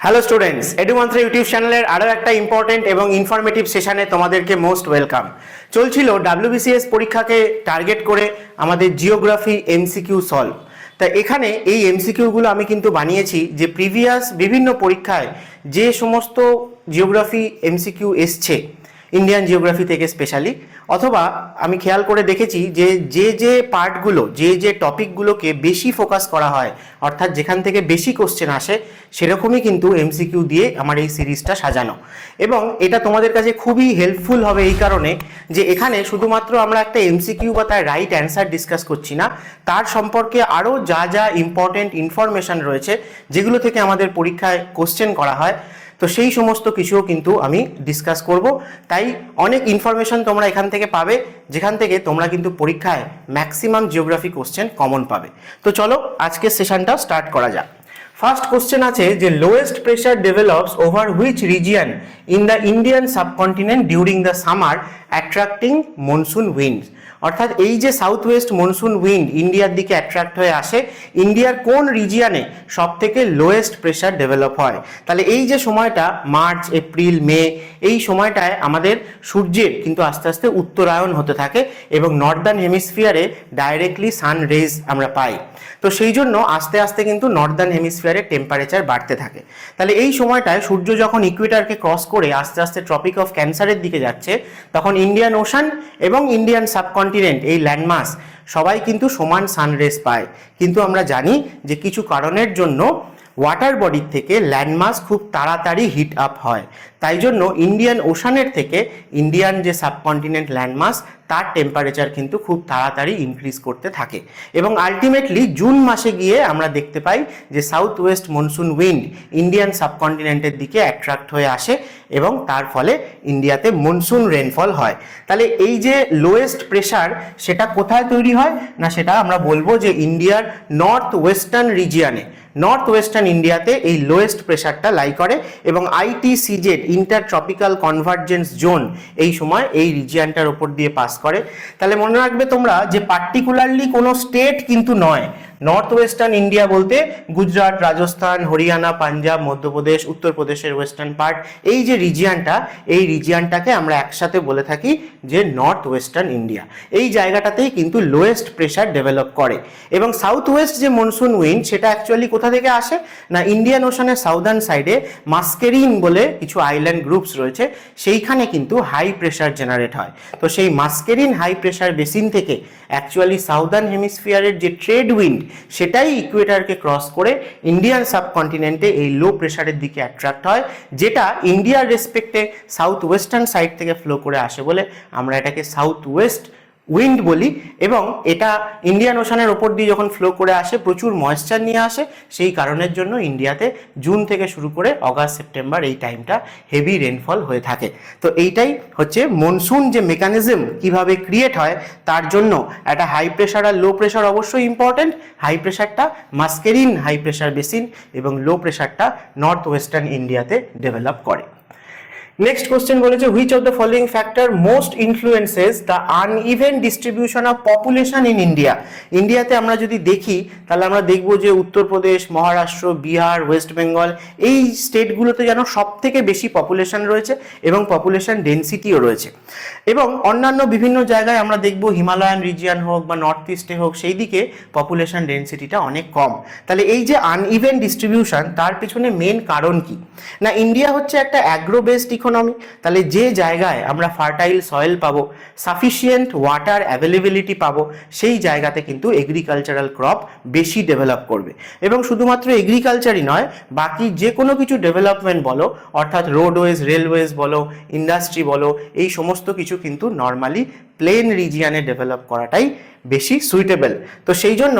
Hello students, এডুমন্ত্র YouTube চ্যানেলের আরও একটা ইম্পর্টেন্ট এবং ইনফরমেটিভ সেশনে তোমাদেরকে মোস্ট ওয়েলকাম। চলছিল WBCS পরীক্ষাকে টার্গেট করে আমাদের জিওগ্রাফি এমসিকিউ সলভ। তা এখানে এই এমসিকিউগুলো আমি কিন্তু বানিয়েছি যে প্রিভিয়াস বিভিন্ন পরীক্ষায় যে সমস্ত জিওগ্রাফি এমসিকিউ এসছে ইন্ডিয়ান জিওগ্রাফি থেকে স্পেশালি, অথবা আমি খেয়াল করে দেখেছি যে যে পার্টগুলো যে টপিকগুলোকে বেশি ফোকাস করা হয়, অর্থাৎ যেখান থেকে বেশি কোশ্চেন আসে, সেরকমই কিন্তু এমসিকিউ দিয়ে আমার এই সিরিজটা সাজানো। এবং এটা তোমাদের কাছে খুবই হেল্পফুল হবে এই কারণে যে এখানে শুধুমাত্র আমরা একটা এমসিকিউ বা তার রাইট অ্যান্সার ডিসকাস করছি না, তার সম্পর্কে আরও যা ইম্পর্টেন্ট ইনফরমেশন রয়েছে যেগুলো থেকে আমাদের পরীক্ষায় কোশ্চেন করা হয়, তো সেই সমস্ত কিছুও কিন্তু আমি ডিসকাস করব। তাই অনেক ইনফরমেশন তোমরা এখান থেকে পাবে, যেখান থেকে তোমরা কিন্তু পরীক্ষায় ম্যাক্সিমাম জিওগ্রাফি কোশ্চেন কমন পাবে। তো চলো আজকের সেশনটা স্টার্ট করা যাক। ফার্স্ট কোশ্চেন আছে যে lowest pressure develops over which region in the Indian subcontinent during the summer attracting monsoon winds. অর্থাৎ এই যে সাউথ ওয়েস্ট মনসুন উইন্ড ইন্ডিয়ার দিকে অ্যাট্রাক্ট হয়ে আসে, ইন্ডিয়ার কোন রিজিয়নে সব থেকে লোয়েস্ট প্রেশার ডেভেলপ হয়। তাহলে এই যে সময়টা মার্চ, এপ্রিল, মে, এই সময়টায় আমাদের সূর্যের কিন্তু আস্তে আস্তে উত্তরায়ণ হতে থাকে এবং নর্দার্ন হেমিস্ফিয়ারে ডাইরেক্টলি সান রেজ আমরা পাই। তো সেই জন্য আস্তে আস্তে কিন্তু নর্দার্ন হেমিস্ফিয়ারে টেম্পারেচার বাড়তে থাকে। তাহলে এই সময়টায় সূর্য যখন ইকুয়েটরকে ক্রস করে আস্তে আস্তে ট্রপিক অফ ক্যান্সারের দিকে যাচ্ছে, তখন ইন্ডিয়ান ওশান এবং ইন্ডিয়ান সাবকন্টিনেন্ট এই ল্যান্ডমাস সবাই কিন্তু সমান সানরেজ পায়। কিন্তু আমরা জানি যে কিছু কারণের জন্য ওয়াটার বডির থেকে ল্যান্ডমাস খুব তাড়াতাড়ি হিট আপ হয়, তাই জন্য ইন্ডিয়ান ওশানের থেকে ইন্ডিয়ান যে সাবকন্টিনেন্ট ল্যান্ডমাস তার টেম্পারেচার কিন্তু খুব তাড়াতাড়ি ইনক্রিজ করতে থাকে এবং আলটিমেটলি জুন মাসে গিয়ে আমরা দেখতে পাই যে south west monsoon wind Indian সাবকন্টিনেন্টের দিকে অ্যাট্রাক্ট হয়ে আসে এবং তার ফলে ইন্ডিয়াতে মনসুন রেনফল হয়। তাহলে এই যে লোয়েস্ট প্রেশার সেটা কোথায় তৈরি হয় না, সেটা আমরা বলবো যে ইন্ডিয়ার নর্থ ওয়েস্টার্ন রিজিয়নে, নর্থ ওয়েস্টার্ন ইন্ডিয়াতে এই লোয়েস্ট প্রেশারটা লাই করে এবং ITCZ inter tropical convergence zone এই সময় এই রিজিয়নটার উপর দিয়ে পাস করে। তাহলে মনে রাখবে তোমরা যে পার্টিকুলারলি কোনো স্টেট কিন্তু নয়, নর্থ ওয়েস্টার্ন ইন্ডিয়া বলতে গুজরাট, রাজস্থান, হরিয়ানা, পাঞ্জাব, মধ্যপ্রদেশ, উত্তরপ্রদেশের ওয়েস্টার্ন পার্ট, এই যে রিজিয়নটা, এই রিজিয়নটাকে আমরা একসাথে বলে থাকি যে নর্থ ওয়েস্টার্ন ইন্ডিয়া। এই জায়গাটাতেই কিন্তু লোয়েস্ট প্রেশার ডেভেলপ করে এবং সাউথ ওয়েস্ট যে মনসুন উইন্ড সেটা অ্যাকচুয়ালি কোথা থেকে আসে না, ইন্ডিয়ান ওশানের সাউদার্ন সাইডে মাস্কেরিন বলে কিছু আইল্যান্ড গ্রুপস রয়েছে, সেইখানে কিন্তু হাই প্রেশার জেনারেট হয়। তো সেই মাস্কেরিন হাই প্রেশার বেসিন থেকে অ্যাকচুয়ালি সাউদার্ন হেমিস্ফিয়ারের যে ট্রেড উইন্ড সেটাই ইকুয়েটরকে ক্রস করে ইন্ডিয়ান সাবকন্টিনেন্টে এই লো প্রেশারের দিকে অ্যাট্রাক্ট হয়, যেটা ইন্ডিয়ার রেসপেক্টে সাউথ ওয়েস্টার্ন সাইড থেকে ফ্লো করে আসে বলে আমরা এটাকে সাউথ ওয়েস্ট উইন্ড বলি। এবং এটা ইন্ডিয়ান ওশানের ওপর দিয়ে যখন ফ্লো করে আসে প্রচুর ময়েশ্চার নিয়ে আসে, সেই কারণের জন্য ইন্ডিয়াতে জুন থেকে শুরু করে অগাস্ট, সেপ্টেম্বর এই টাইমটা হেভি রেনফল হয়ে থাকে। তো এইটাই হচ্ছে মনসুন যে মেকানিজম কিভাবে ক্রিয়েট হয়, তার জন্য একটা হাই প্রেশার আর লো প্রেশার অবশ্যই ইম্পর্টেন্ট। হাই প্রেশারটা মাস্কেরিন হাই প্রেশার বেসিন এবং লো প্রেশারটা নর্থ ওয়েস্টার্ন ইন্ডিয়াতে ডেভেলপ করে। নেক্সট কোশ্চেন বলেছে which of the following factor most influences the uneven distribution of population in India. ইন্ডিয়াতে আমরা যদি দেখি তাহলে আমরা দেখব যে উত্তরপ্রদেশ, মহারাষ্ট্র, বিহার, ওয়েস্ট বেঙ্গল এই স্টেটগুলোতে যেন সব থেকে বেশি পপুলেশন রয়েছে এবং পপুলেশন ডেন্সিটিও রয়েছে। এবং অন্যান্য বিভিন্ন জায়গায় আমরা দেখব হিমালয়ান রিজিয়ন হোক বা নর্থ ইস্টে হোক, সেই দিকে পপুলেশন ডেন্সিটিটা অনেক কম। তাহলে এই যে আনইভেন ডিস্ট্রিবিউশন, তার পিছনে মেন কারণ কি না, ইন্ডিয়া হচ্ছে একটা অ্যাগ্রো বেসড ইকোনমি। তাহলে যে জায়গায় আমরা ফার্টাইল সয়েল পাবো, সাফিসিয়েন্ট ওয়াটার অ্যাভেলেবিলিটি পাবো, সেই জায়গাতে কিন্তু এগ্রিকালচারাল ক্রপ বেশি ডেভেলপ করবে। এবং শুধুমাত্র এগ্রিকালচারই নয়, বাকি যে কোনো কিছু ডেভেলপমেন্ট বলো, অর্থাৎ রোডওয়েজ, রেলওয়েজ বলো, ইন্ডাস্ট্রি বলো, এই সমস্ত কিছু কিন্তু নর্মালি প্লেন রিজিয়নে ডেভেলপ করাটাই বেশি সুইটেবল। তো সেই জন্য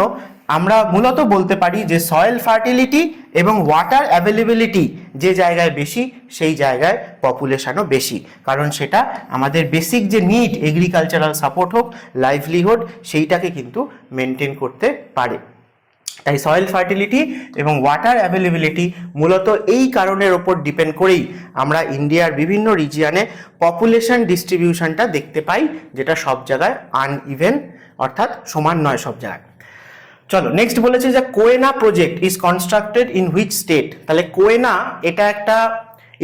আমরা মূলত বলতে পারি যে সয়েল ফার্টিলিটি এবং ওয়াটার অ্যাভেলেবিলিটি যে জায়গায় বেশি, সেই জায়গায় পপুলেশনও বেশি, কারণ সেটা আমাদের বেসিক যে নিড, এগ্রিকালচারাল সাপোর্ট হোক, লাইভলিহুড, সেইটাকে কিন্তু মেনটেন করতে পারে। তাই সয়েল ফার্টিলিটি এবং ওয়াটার অ্যাভেলেবিলিটি মূলত এই কারণের ওপর ডিপেন্ড করেই আমরা ইন্ডিয়ার বিভিন্ন রিজিয়নে পপুলেশন ডিস্ট্রিবিউশনটা দেখতে পাই, যেটা সব জায়গায় আনইভেন, অর্থাৎ সমান নয় সব জায়গায়। চলো নেক্সট বলেছে যে Koyna project is constructed in which state. তাহলে কোয়েনা এটা একটা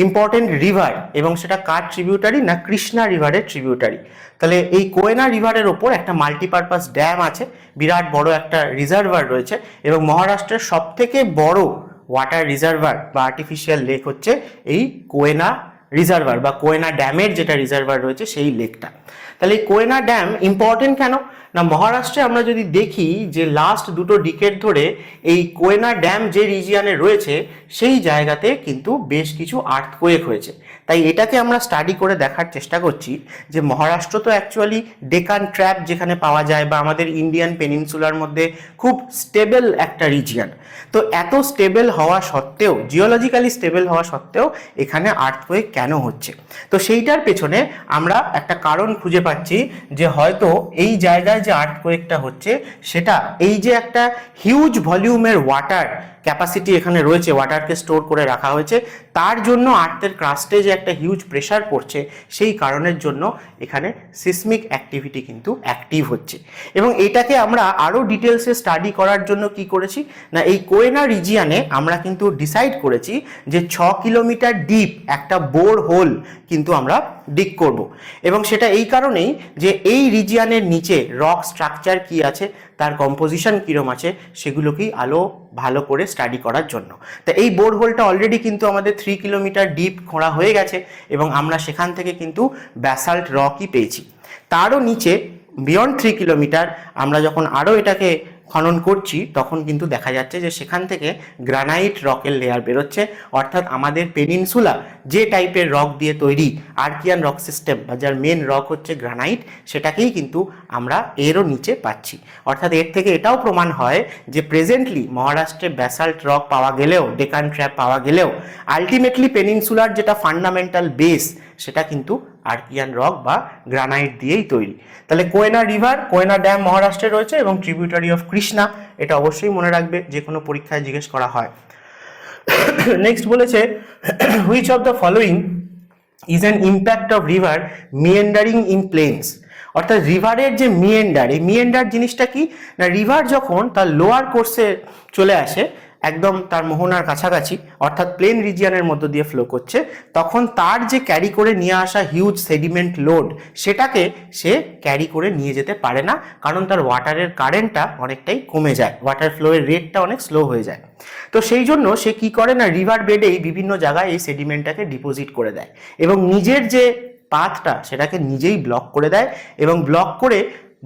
ইম্পর্টেন্ট রিভার এবং সেটা কার ট্রিবিউটারি না কৃষ্ণা রিভারের ট্রিবিউটারি। তাহলে এই কোয়েনা রিভারের ওপর একটা মাল্টিপারপাস ড্যাম আছে, বিরাট বড় একটা রিজার্ভার রয়েছে এবং মহারাষ্ট্রের সব থেকে বড় ওয়াটার রিজার্ভার বা আর্টিফিশিয়াল লেক হচ্ছে এই কোয়েনা রিজার্ভার বা কোয়েনা ড্যামের যেটা রিজার্ভার রয়েছে সেই লেকটা। তাহলে এই কোয়েনা ড্যাম ইম্পর্টেন্ট কেন না, মহারাষ্ট্রে আমরা যদি দেখি যে লাস্ট দুটো ডিকেড ধরে এই কোয়েনা ড্যাম যে রিজিয়নে রয়েছে সেই জায়গাতে কিন্তু বেশ কিছু আর্থকোয়েক হয়েছে। তাই এটাকে আমরা স্টাডি করে দেখার চেষ্টা করছি যে মহারাষ্ট্র তো অ্যাকচুয়ালি ডেকান ট্র্যাপ যেখানে পাওয়া যায় বা আমাদের ইন্ডিয়ান পেনিনসুলার মধ্যে খুব স্টেবল একটা রিজিয়ন। তো এত স্টেবল হওয়া সত্ত্বেও, জিওলজিক্যালি স্টেবল হওয়া সত্ত্বেও এখানে আর্থকোয়েক কেন হচ্ছে? তো সেইটার পেছনে আমরা একটা কারণ খুঁজে পাচ্ছি যে হয়তো এই জায়গায় যে আর্থকোয়েকটা হচ্ছে সেটা এই যে একটা হিউজ ভলিউমের ওয়াটার ক্যাপাসিটি এখানে রয়েছে, ওয়াটারকে স্টোর করে রাখা হয়েছে, তার জন্য আর্থের ক্রাস্টে যে একটা হিউজ প্রেশার পড়ছে সেই কারণের জন্য এখানে সিসমিক অ্যাক্টিভিটি কিন্তু অ্যাক্টিভ হচ্ছে। এবং এটাকে আমরা আরও ডিটেলসে স্টাডি করার জন্য কি করেছি না, এই কোয়েনা রিজিয়নে আমরা কিন্তু ডিসাইড করেছি যে 6 কিলোমিটার ডিপ একটা বোর হোল কিন্তু আমরা ডিগ করব। এবং সেটা এই কারণেই যে এই রিজিয়নের নিচে রক স্ট্রাকচার কি আছে, তার কম্পোজিশন কীরকম আছে, সেগুলোকেই ভালো করে স্টাডি করার জন্য। তো এই বোর হোলটা অলরেডি কিন্তু আমাদের 3 কিলোমিটার ডিপ খোঁড়া হয়ে গেছে এবং আমরা সেখান থেকে কিন্তু ব্যাসাল্ট রকই পেয়েছি। তারও নিচে বিয়ন্ড 3 কিলোমিটার আমরা যখন আরও এটাকে খনন করছি তখন কিন্তু দেখা যাচ্ছে যে সেখান থেকে গ্রানাইট রকের লেয়ার বেরোচ্ছে, অর্থাৎ আমাদের পেনিনসুলা যে টাইপের রক দিয়ে তৈরি আর্কিয়ান রক সিস্টেম বা যার মেন রক হচ্ছে গ্রানাইট, সেটাকেই কিন্তু আমরা এরও নিচে পাচ্ছি। অর্থাৎ এর থেকে এটাও প্রমাণ হয় যে প্রেজেন্টলি মহারাষ্ট্রে ব্যাসাল্ট রক পাওয়া গেলেও, ডেকান ট্র্যাপ পাওয়া গেলেও আলটিমেটলি পেনিনসুলার যেটা ফান্ডামেন্টাল বেস সেটা কিন্তু আর্কিয়ান রক বা গ্রানাইট দিয়েই তৈরি। তাহলে কোয়েনা রিভার, কোয়েনা ড্যাম মহারাষ্ট্রে রয়েছে এবং ট্রিবিউটারি অফ কৃষ্ণা, এটা অবশ্যই মনে রাখবে, যে কোনো পরীক্ষায় জিজ্ঞেস করা হয়। নেক্সট বলেছে which of the following is an impact of river meandering in plains. অর্থাৎ রিভারের যে মিয়েন্ডার, এই মিয়েন্ডার জিনিসটা কি না, রিভার যখন তার লোয়ার কোর্সে চলে আসে একদম তার মোহনার কাছাকাছি অর্থাৎ প্লেন রিজিয়নের মধ্য দিয়ে ফ্লো করছে, তখন তার যে ক্যারি করে নিয়ে আসা হিউজ সেডিমেন্ট লোড সেটাকে সে ক্যারি করে নিয়ে যেতে পারে না, কারণ তার ওয়াটারের কারেন্টটা অনেকটাই কমে যায়, ওয়াটার ফ্লোয়ের রেটটা অনেক স্লো হয়ে যায়। তো সেই জন্য সে কি করে না, রিভার বেডেই বিভিন্ন জায়গায় এই সেডিমেন্টটাকে ডিপোজিট করে দেয় এবং নিজের যে পাথটা সেটাকে নিজেই ব্লক করে দেয় এবং ব্লক করে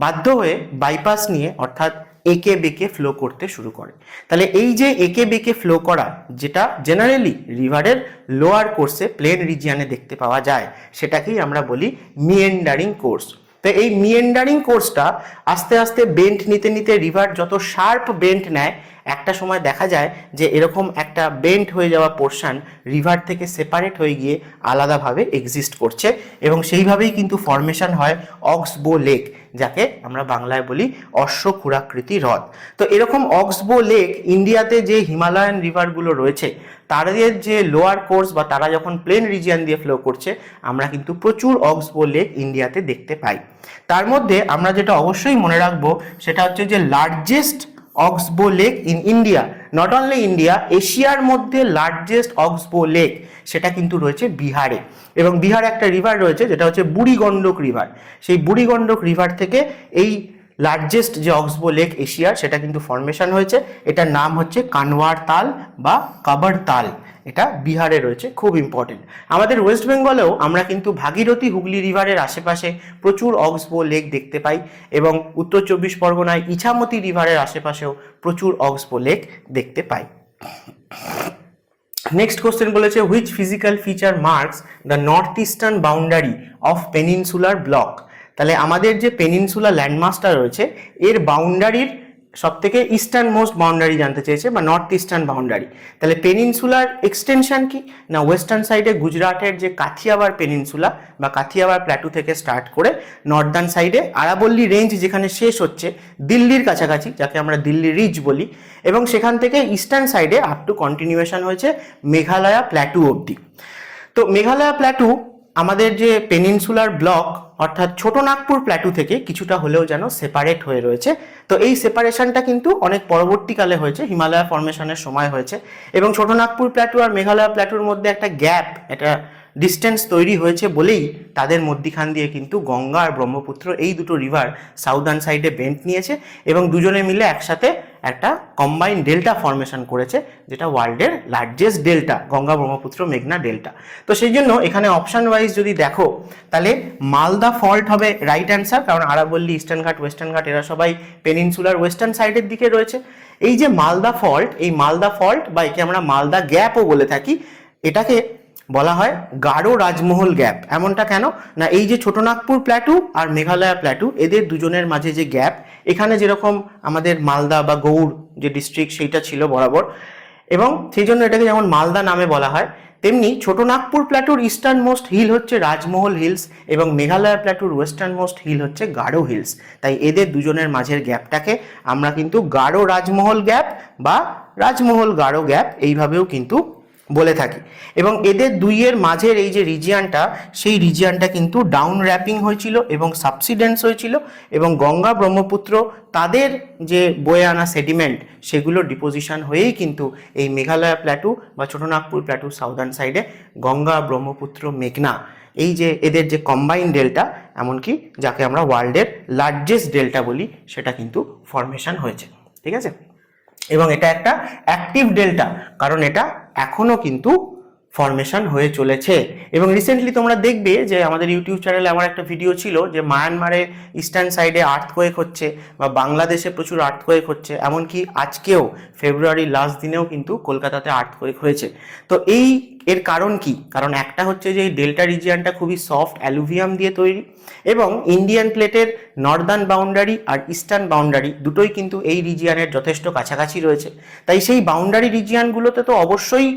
বাধ্য হয়ে বাইপাস নিয়ে অর্থাৎ একে বেঁকে ফ্লো করতে শুরু করে। তাহলে এই যে একে বেঁকে ফ্লো করা, যেটা জেনারেলি রিভারের লোয়ার কোর্সে প্লেন রিজিয়নে দেখতে পাওয়া যায়, সেটাকেই আমরা বলি মিয়েন্ডারিং কোর্স। তো এই মিয়েন্ডারিং কোর্সটা আস্তে আস্তে বেন্ট নিতে নিতে রিভার যত শার্প বেন্ট নেয়, একটা সময় দেখা যায় যে এরকম একটা বেন্ট হয়ে যাওয়া পোর্শন রিভার থেকে সেপারেট হয়ে গিয়ে আলাদাভাবে এক্সিস্ট করছে এবং সেইভাবেই কিন্তু ফর্মেশন হয় অক্সবো লেক, যাকে আমরা বাংলায় বলি অশ্বক্ষুরাকৃতি হ্রদ। তো এরকম অক্সবো লেক ইন্ডিয়াতে যে হিমালয়ান রিভারগুলো রয়েছে তাদের যে লোয়ার কোর্স বা তারা যখন প্লেন রিজিয়ন দিয়ে ফ্লো করছে, আমরা কিন্তু প্রচুর অক্সবো লেক ইন্ডিয়াতে দেখতে পাই। তার মধ্যে আমরা যেটা অবশ্যই মনে রাখবো সেটা হচ্ছে যে largest oxbow lake in India, not only India, এশিয়ার মধ্যে লার্জেস্ট অক্সবো লেক সেটা কিন্তু রয়েছে বিহারে। এবং বিহারে একটা রিভার রয়েছে যেটা হচ্ছে বুড়ি গন্ডক রিভার, সেই বুড়ি গন্ডক রিভার থেকে এই লার্জেস্ট যে অক্সবো লেক এশিয়ার সেটা কিন্তু ফর্মেশন হয়েছে। এটার নাম হচ্ছে কানওয়ার তাল বা কাবর তাল, এটা বিহারে রয়েছে, খুব ইম্পর্টেন্ট। আমাদের ওয়েস্ট বেঙ্গলেও আমরা কিন্তু ভাগীরথী হুগলি রিভারের আশেপাশে প্রচুর অক্সবো লেক দেখতে পাই এবং উত্তর 24 পরগনায় ইছামতি রিভারের আশেপাশেও প্রচুর অক্সবো লেক দেখতে পাই। নেক্সট কোশ্চেন বলেছে which physical feature marks the north eastern boundary of peninsular block. তাহলে আমাদের যে পেনিনসুলা ল্যান্ডমাসটা রয়েছে এর বাউন্ডারির সব থেকে ইস্টার্ন মোস্ট বাউন্ডারি জানতে চেয়েছে বা নর্থ ইস্টার্ন বাউন্ডারি। তাহলে পেনিনসুলার এক্সটেনশন কি না, ওয়েস্টার্ন সাইডে গুজরাটের যে কাথিয়াবার পেনিনসুলা বা কাথিয়াবার প্ল্যাটু থেকে স্টার্ট করে নর্দার্ন সাইডে আরাবল্লী রেঞ্জ যেখানে শেষ হচ্ছে দিল্লির কাছাকাছি, যাকে আমরা দিল্লি রিজ বলি, এবং সেখান থেকে ইস্টার্ন সাইডে আপ টু কন্টিনিউয়েশন হয়েছে মেঘালয়া প্ল্যাটু অবধি। তো মেঘালয়া প্ল্যাটু আমাদের যে পেনিনসুলার ব্লক অর্থাৎ ছোট নাগপুর প্ল্যাটু থেকে কিছুটা হলেও যেন সেপারেট হয়ে রয়েছে। তো এই সেপারেশনটা কিন্তু অনেক পরবর্তীকালে হয়েছে, হিমালয় ফর্মেশনের সময় হয়েছে, এবং ছোট নাগপুর প্ল্যাটু আর মেঘালয় প্ল্যাটুর মধ্যে একটা গ্যাপ, একটা ডিস্টেন্স তৈরি হয়েছে বলেই তাদের মধ্যিখান দিয়ে কিন্তু গঙ্গা আর ব্রহ্মপুত্র এই দুটো রিভার সাউদার্ন সাইডে বেন্ট নিয়েছে এবং দুজনে মিলে একসাথে একটা কম্বাইন ডেল্টা ফর্মেশন করেছে, যেটা ওয়ার্ল্ডের লার্জেস্ট ডেল্টা, গঙ্গা ব্রহ্মপুত্র মেঘনা ডেল্টা। তো সেই জন্য এখানে অপশন ওয়াইজ যদি দেখো তাহলে মালদা ফল্ট হবে রাইট অ্যান্সার, কারণ আরাবল্লী, ইস্টার্ন ঘাট, ওয়েস্টার্ন ঘাট এরা সবাই পেনিনসুলার ওয়েস্টার্ন সাইডের দিকে রয়েছে। এই যে মালদা ফল্ট, এই মালদা ফল্ট বা একে আমরা মালদা গ্যাপও বলে থাকি, এটাকে বলা হয় গাঢ় রাজমহল গ্যাপ। এমনটা কেন না, এই যে ছোট নাগপুর প্ল্যাটু আর মেঘালয় প্ল্যাটু এদের দুজনের মাঝে যে গ্যাপ, এখানে যেরকম আমাদের মালদা বা গৌড় যে ডিস্ট্রিক্ট সেইটা ছিল বরাবর, এবং সেই জন্য এটাকে যেমন মালদা নামে বলা হয়, তেমনি ছোট নাগপুর প্ল্যাটুর ইস্টার্ন মোস্ট হিল হচ্ছে রাজমহল হিলস এবং মেঘালয় প্ল্যাটুর ওয়েস্টার্ন মোস্ট হিল হচ্ছে গাঢ় হিলস। তাই এদের দুজনের মাঝের গ্যাপটাকে আমরা কিন্তু গাঢ় রাজমহল গ্যাপ বা রাজমহল গাঢ় গ্যাপ এইভাবেও কিন্তু বলে থাকি। এবং এদের দুইয়ের মাঝের এই যে রিজিয়ানটা, সেই রিজিয়ানটা কিন্তু ডাউন র্যাপিং হয়েছিল এবং সাবসিডেন্স হয়েছিল, এবং গঙ্গা ব্রহ্মপুত্র তাদের যে বয়ে আনা সেডিমেন্ট সেগুলো ডিপোজিশন হয়েই কিন্তু এই মেঘালয় প্ল্যাটু বা ছোট নাগপুর প্ল্যাটু সাউদার্ন সাইডে গঙ্গা ব্রহ্মপুত্র মেঘনা এই যে এদের যে কম্বাইন ডেল্টা, এমনকি যাকে আমরা ওয়ার্ল্ডের লার্জেস্ট ডেল্টা বলি, সেটা কিন্তু ফর্মেশন হয়েছে। ঠিক আছে, এবং এটা একটা অ্যাক্টিভ ডেল্টা, কারণ এটা এখনো কিন্তু ফর্মেশন হয়ে চলেছে। এবং রিসেন্টলি তোমরা দেখবে যে আমাদের ইউটিউব চ্যানেলে আমার একটা ভিডিও ছিল যে মায়ানমারে ইস্টার্ন সাইডে আর্থকোয়েক হচ্ছে বা বাংলাদেশে প্রচুর আর্থকোয়েক হচ্ছে, এমনকি আজকেও ফেব্রুয়ারি লাস্ট দিনেও কিন্তু কলকাতাতে আর্থকোয়েক হয়েছে। তো এর কারণ কি? কারণ একটা হচ্ছে যে এই ডেল্টা রিজিয়ানটা খুবই সফট অ্যালুভিয়াম দিয়ে তৈরি, এবং ইন্ডিয়ান প্লেটের নর্দার্ন বাউন্ডারি আর ইস্টার্ন বাউন্ডারি দুটোই কিন্তু এই রিজিয়ানের যথেষ্ট কাছাকাছি রয়েছে। তাই সেই বাউন্ডারি রিজিয়ানগুলোতে তো অবশ্যই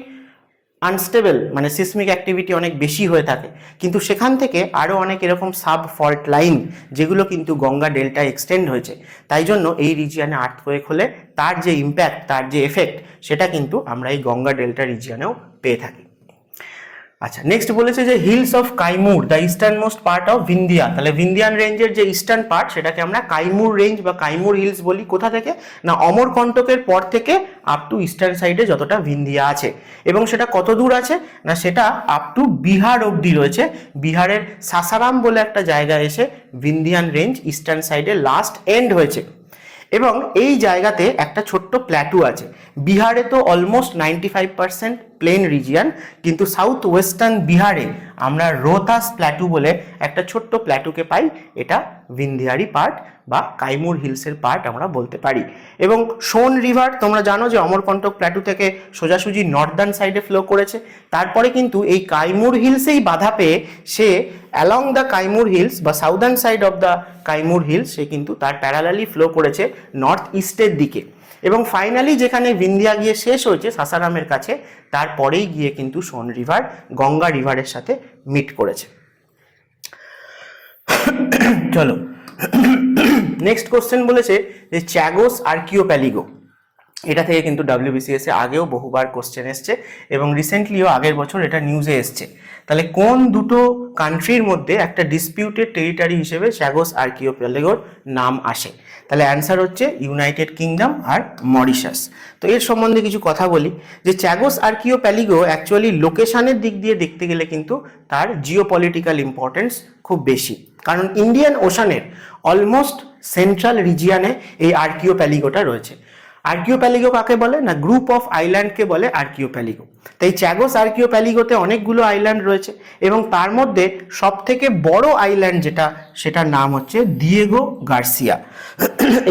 আনস্টেবল মানে সিসমিক অ্যাক্টিভিটি অনেক বেশি হয়ে থাকে, কিন্তু সেখান থেকে আরও অনেক এরকম সাব ফল্ট লাইন যেগুলো কিন্তু গঙ্গা ডেল্টা এক্সটেন্ড হয়েছে। তাই জন্য এই রিজিয়ানে আর্থকোয়েক হলে তার যে ইম্প্যাক্ট, তার যে এফেক্ট, সেটা কিন্তু আমরা এই গঙ্গা ডেল্টা রিজিয়ানেও পেয়ে থাকি। আচ্ছা, নেক্সট বলেছে যে hills of Kaimur the eastern most part of Vindhya. তাহলে ভিন্দিয়ান রেঞ্জের যে ইস্টার্ন পার্ট সেটাকে আমরা কাইমুর রেঞ্জ বা কাইমুর হিলস বলি। কোথা থেকে না, অমরকণ্টকের পর থেকে আপ টু ইস্টার্ন সাইডে যতটা ভিন্দিয়া আছে, এবং সেটা কত দূর আছে না, সেটা আপ টু বিহার অবধি রয়েছে। বিহারের সাসারাম বলে একটা জায়গা এসে ভিন্দিয়ান রেঞ্জ ইস্টার্ন সাইডে লাস্ট এন্ড হয়েছে, এবং এই জায়গাতে একটা ছোট্ট প্ল্যাটু আছে। বিহারে তো অলমোস্ট 95% প্লেন রিজিয়ান, কিন্তু সাউথ ওয়েস্টার্ন বিহারে আমরা রোহতাস প্ল্যাটু বলে একটা ছোট্ট প্ল্যাটুকে পাই। এটা ভিন্ধিয়ারি পার্ট বা কাইমুর হিলসের পার্ট আমরা বলতে পারি। এবং সোন রিভার তোমরা জানো যে অমরকণ্টক প্ল্যাটু থেকে সোজাসুজি নর্দার্ন সাইডে ফ্লো করেছে, তারপরে কিন্তু এই কাইমুর হিলসেই বাধা পেয়ে সে অ্যালং দ্য কাইমুর হিলস বা southern side of the Kaimur hills সে কিন্তু তার প্যারালালি ফ্লো করেছে নর্থ ইস্টের দিকে, এবং ফাইনালি যেখানে ভিন্ধিয়া গিয়ে শেষ হয়েছে সাসারামের কাছে, তারপরেই গিয়ে কিন্তু সোন রিভার গঙ্গা রিভারের সাথে মিট করেছে। চলো নেক্সট কোশ্চেন বলেছে যে চ্যাগোস আর্কিওপ্যালিগো। এটা থেকে কিন্তু WBCS এ আগেও বহুবার কোশ্চেন এসছে এবং রিসেন্টলিও আগের বছর এটা নিউজে এসছে। তাহলে কোন দুটো কান্ট্রির মধ্যে একটা ডিসপিউটেড টেরিটরি হিসেবে চ্যাগোস আর্কিওপ্যালিগোর নাম আসে? তাহলে অ্যান্সার হচ্ছে ইউনাইটেড কিংডম আর মরিশাস। তো এর সম্বন্ধে কিছু কথা বলি যে চ্যাগোস আর্কিওপ্যালিগো অ্যাকচুয়ালি লোকেশনের দিক দিয়ে দেখতে গেলে কিন্তু তার জিওপলিটিক্যাল ইম্পর্টেন্স খুব বেশি, কারণ ইন্ডিয়ান ওশানের অলমোস্ট সেন্ট্রাল রিজিয়ানে এই আর্কিওপ্যালিগোটা রয়েছে। আর্কিওপ্যালিগো কাকে বলে না, গ্রুপ অফ আইল্যান্ডকে বলে আর্কিওপ্যালিগো। তাই চ্যাগোস আর্কিওপ্যালিগোতে অনেকগুলো আইল্যান্ড রয়েছে এবং তার মধ্যে সব থেকে বড় আইল্যান্ড যেটা, সেটার নাম হচ্ছে দিয়েগো গার্সিয়া।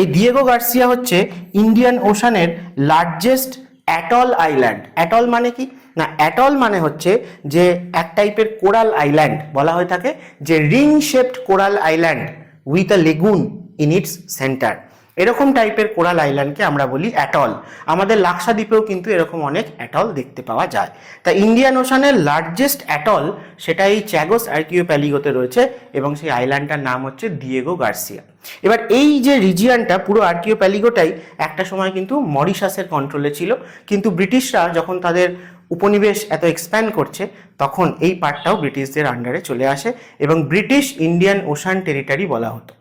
এই দিয়েগো গার্সিয়া হচ্ছে ইন্ডিয়ান ওশানের লার্জেস্ট অ্যাটল আইল্যান্ড। অ্যাটল মানে কি না, অ্যাটল মানে হচ্ছে যে এক টাইপের কোরাল আইল্যান্ড, বলা হয়ে থাকে যে ring shaped coral island with a lagoon in it's centre. এরকম টাইপের কোরাল আইল্যান্ডকে আমরা বলি অ্যাটল। আমাদের লাক্ষাদ্বীপেও কিন্তু এরকম অনেক অ্যাটল দেখতে পাওয়া যায়। তা ইন্ডিয়ান ওশানের লার্জেস্ট অ্যাটল সেটা এই চ্যাগোস আর্কিওপ্যালিগোতে রয়েছে এবং সেই আইল্যান্ডটার নাম হচ্ছে দিয়েগো গার্সিয়া। এবার এই যে রিজিয়ানটা পুরো আর্কিওপ্যালিগোটাই একটা সময় কিন্তু মরিশাসের কন্ট্রোলে ছিল, কিন্তু ব্রিটিশরা যখন তাদের উপনিবেশ এত এক্সপ্যান্ড করছে তখন এই পার্টটাও ব্রিটিশদের আন্ডারে চলে আসে এবং ব্রিটিশ ইন্ডিয়ান ওশান টেরিটরি বলা হতো।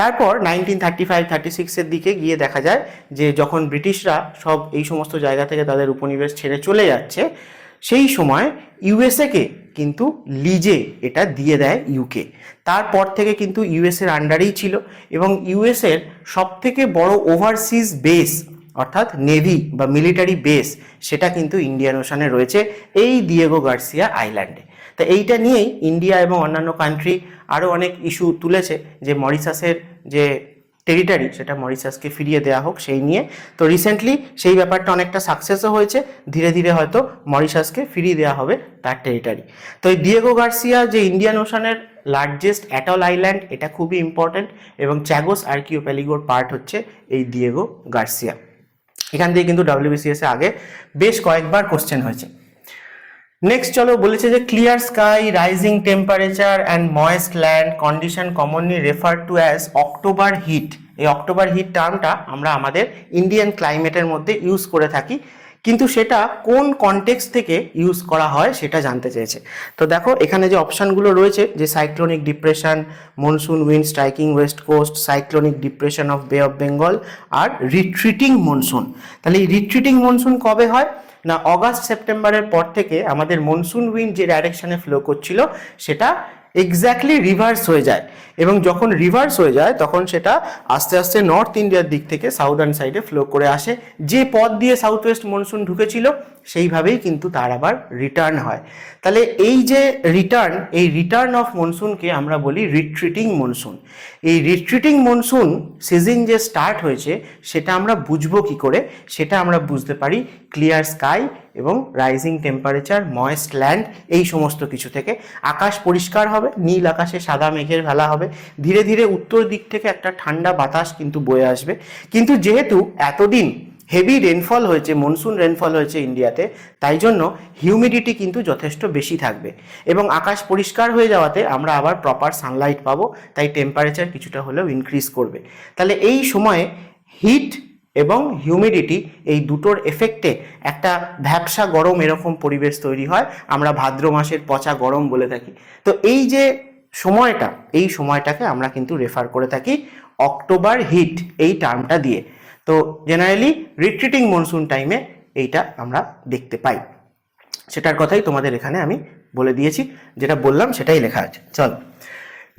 তারপর 1935-36-এর দিকে গিয়ে দেখা যায় যে যখন ব্রিটিশরা সব এই সমস্ত জায়গা থেকে তাদের উপনিবেশ ছেড়ে চলে যাচ্ছে, সেই সময় ইউএসএকে কিন্তু লিজে এটা দিয়ে দেয় ইউকে। তারপর থেকে কিন্তু ইউএসএর আন্ডারেই ছিল এবং ইউএসএর সবথেকে বড় ওভারসিজ বেস অর্থাৎ নেভি বা মিলিটারি বেস সেটা কিন্তু ইন্ডিয়ান ওশানে রয়েছে এই দিয়েগো গার্সিয়া আইল্যান্ডে। তো এইটা নিয়েই ইন্ডিয়া এবং অন্যান্য কান্ট্রি আরও অনেক ইস্যু তুলেছে যে মরিশাসের যে টেরিটরি সেটা মরিশাসকে ফিরিয়ে দেওয়া হোক সেই নিয়ে। তো রিসেন্টলি সেই ব্যাপারটা অনেকটা সাকসেসও হয়েছে, ধীরে ধীরে হয়তো মরিশাসকে ফিরিয়ে দেওয়া হবে তার টেরিটরি। তো এই দিয়েগো গার্সিয়া যে ইন্ডিয়ান ওশানের লার্জেস্ট অ্যাটল আইল্যান্ড, এটা খুবই ইম্পর্টেন্ট এবং চ্যাগোস আর্কিওপ্যালিগোর পার্ট হচ্ছে এই দিয়েগো গার্সিয়া। এখান থেকে কিন্তু WBCS আগে বেশ কয়েকবার কোশ্চেন হয়েছে। নেক্সট চলো বলেছে যে clear sky, rising temperature and moist land condition commonly refer to as October heat. এই অক্টোবর হিট টার্মটা আমরা আমাদের ইন্ডিয়ান ক্লাইমেটের মধ্যে ইউজ করে থাকি, কিন্তু সেটা কোন কনটেক্সট থেকে ইউজ করা হয় সেটা জানতে চেয়েছে। তো দেখো এখানে যে অপশানগুলো রয়েছে যে cyclonic depression, monsoon wind striking west coast, cyclonic depression of Bay of Bengal আর রিট্রিটিং মনসুন। তাহলে এই রিট্রিটিং মনসুন কবে হয় না অগাস্ট সেপ্টেম্বরের পর থেকে আমাদের মনসুন উইন্ড যে ডাইরেকশনে ফ্লো করছিল সেটা এক্স্যাক্টলি রিভার্স হয়ে যায় এবং যখন রিভার্স হয়ে যায় তখন সেটা আস্তে আস্তে নর্থ ইন্ডিয়ার দিক থেকে সাউদার্ন সাইডে ফ্লো করে আসে। যে পথ দিয়ে সাউথ ওয়েস্ট মনসুন ঢুকেছিল সেইভাবেই কিন্তু তার আবার রিটার্ন হয়। তাহলে এই যে রিটার্ন, এই রিটার্ন অফ মনসুনকে আমরা বলি রিট্রিটিং মনসুন। এই রিট্রিটিং মনসুন সিজন যে স্টার্ট হয়েছে সেটা আমরা বুঝবো কি করে, সেটা আমরা বুঝতে পারি ক্লিয়ার স্কাই এবং রাইজিং টেম্পারেচার, ময়েস্ট ল্যান্ড, এই সমস্ত কিছু থেকে। আকাশ পরিষ্কার হবে, নীল আকাশে সাদা মেঘের ভেলা হবে, ধীরে ধীরে উত্তর দিক থেকে একটা ঠান্ডা বাতাস কিন্তু বয়ে আসবে। কিন্তু যেহেতু এতদিন হেভি রেনফল হয়েছে, মনসুন রেনফল হয়েছে ইন্ডিয়াতে, তাই জন্য হিউমিডিটি কিন্তু যথেষ্ট বেশি থাকবে এবং আকাশ পরিষ্কার হয়ে যাওয়াতে আমরা আবার প্রপার সানলাইট পাবো, তাই টেম্পারেচার কিছুটা হলেও ইনক্রিজ করবে। তাহলে এই সময়ে হিট এবং হিউমিডিটি এই দুটোর এফেক্টে একটা ভ্যাপসা গরম এরকম পরিবেশ তৈরি হয়, আমরা ভাদ্র মাসের পচা গরম বলে থাকি। তো এই যে সময়টা, এই সময়টাকে আমরা কিন্তু রেফার করে থাকি অক্টোবর হিট এই টার্মটা দিয়ে। তো জেনারেলি রিট্রিটিং মনসুন টাইমে এইটা আমরা দেখতে পাই, সেটার কথাই তোমাদের এখানে আমি বলে দিয়েছি, যেটা বললাম সেটাই লেখা আছে। চল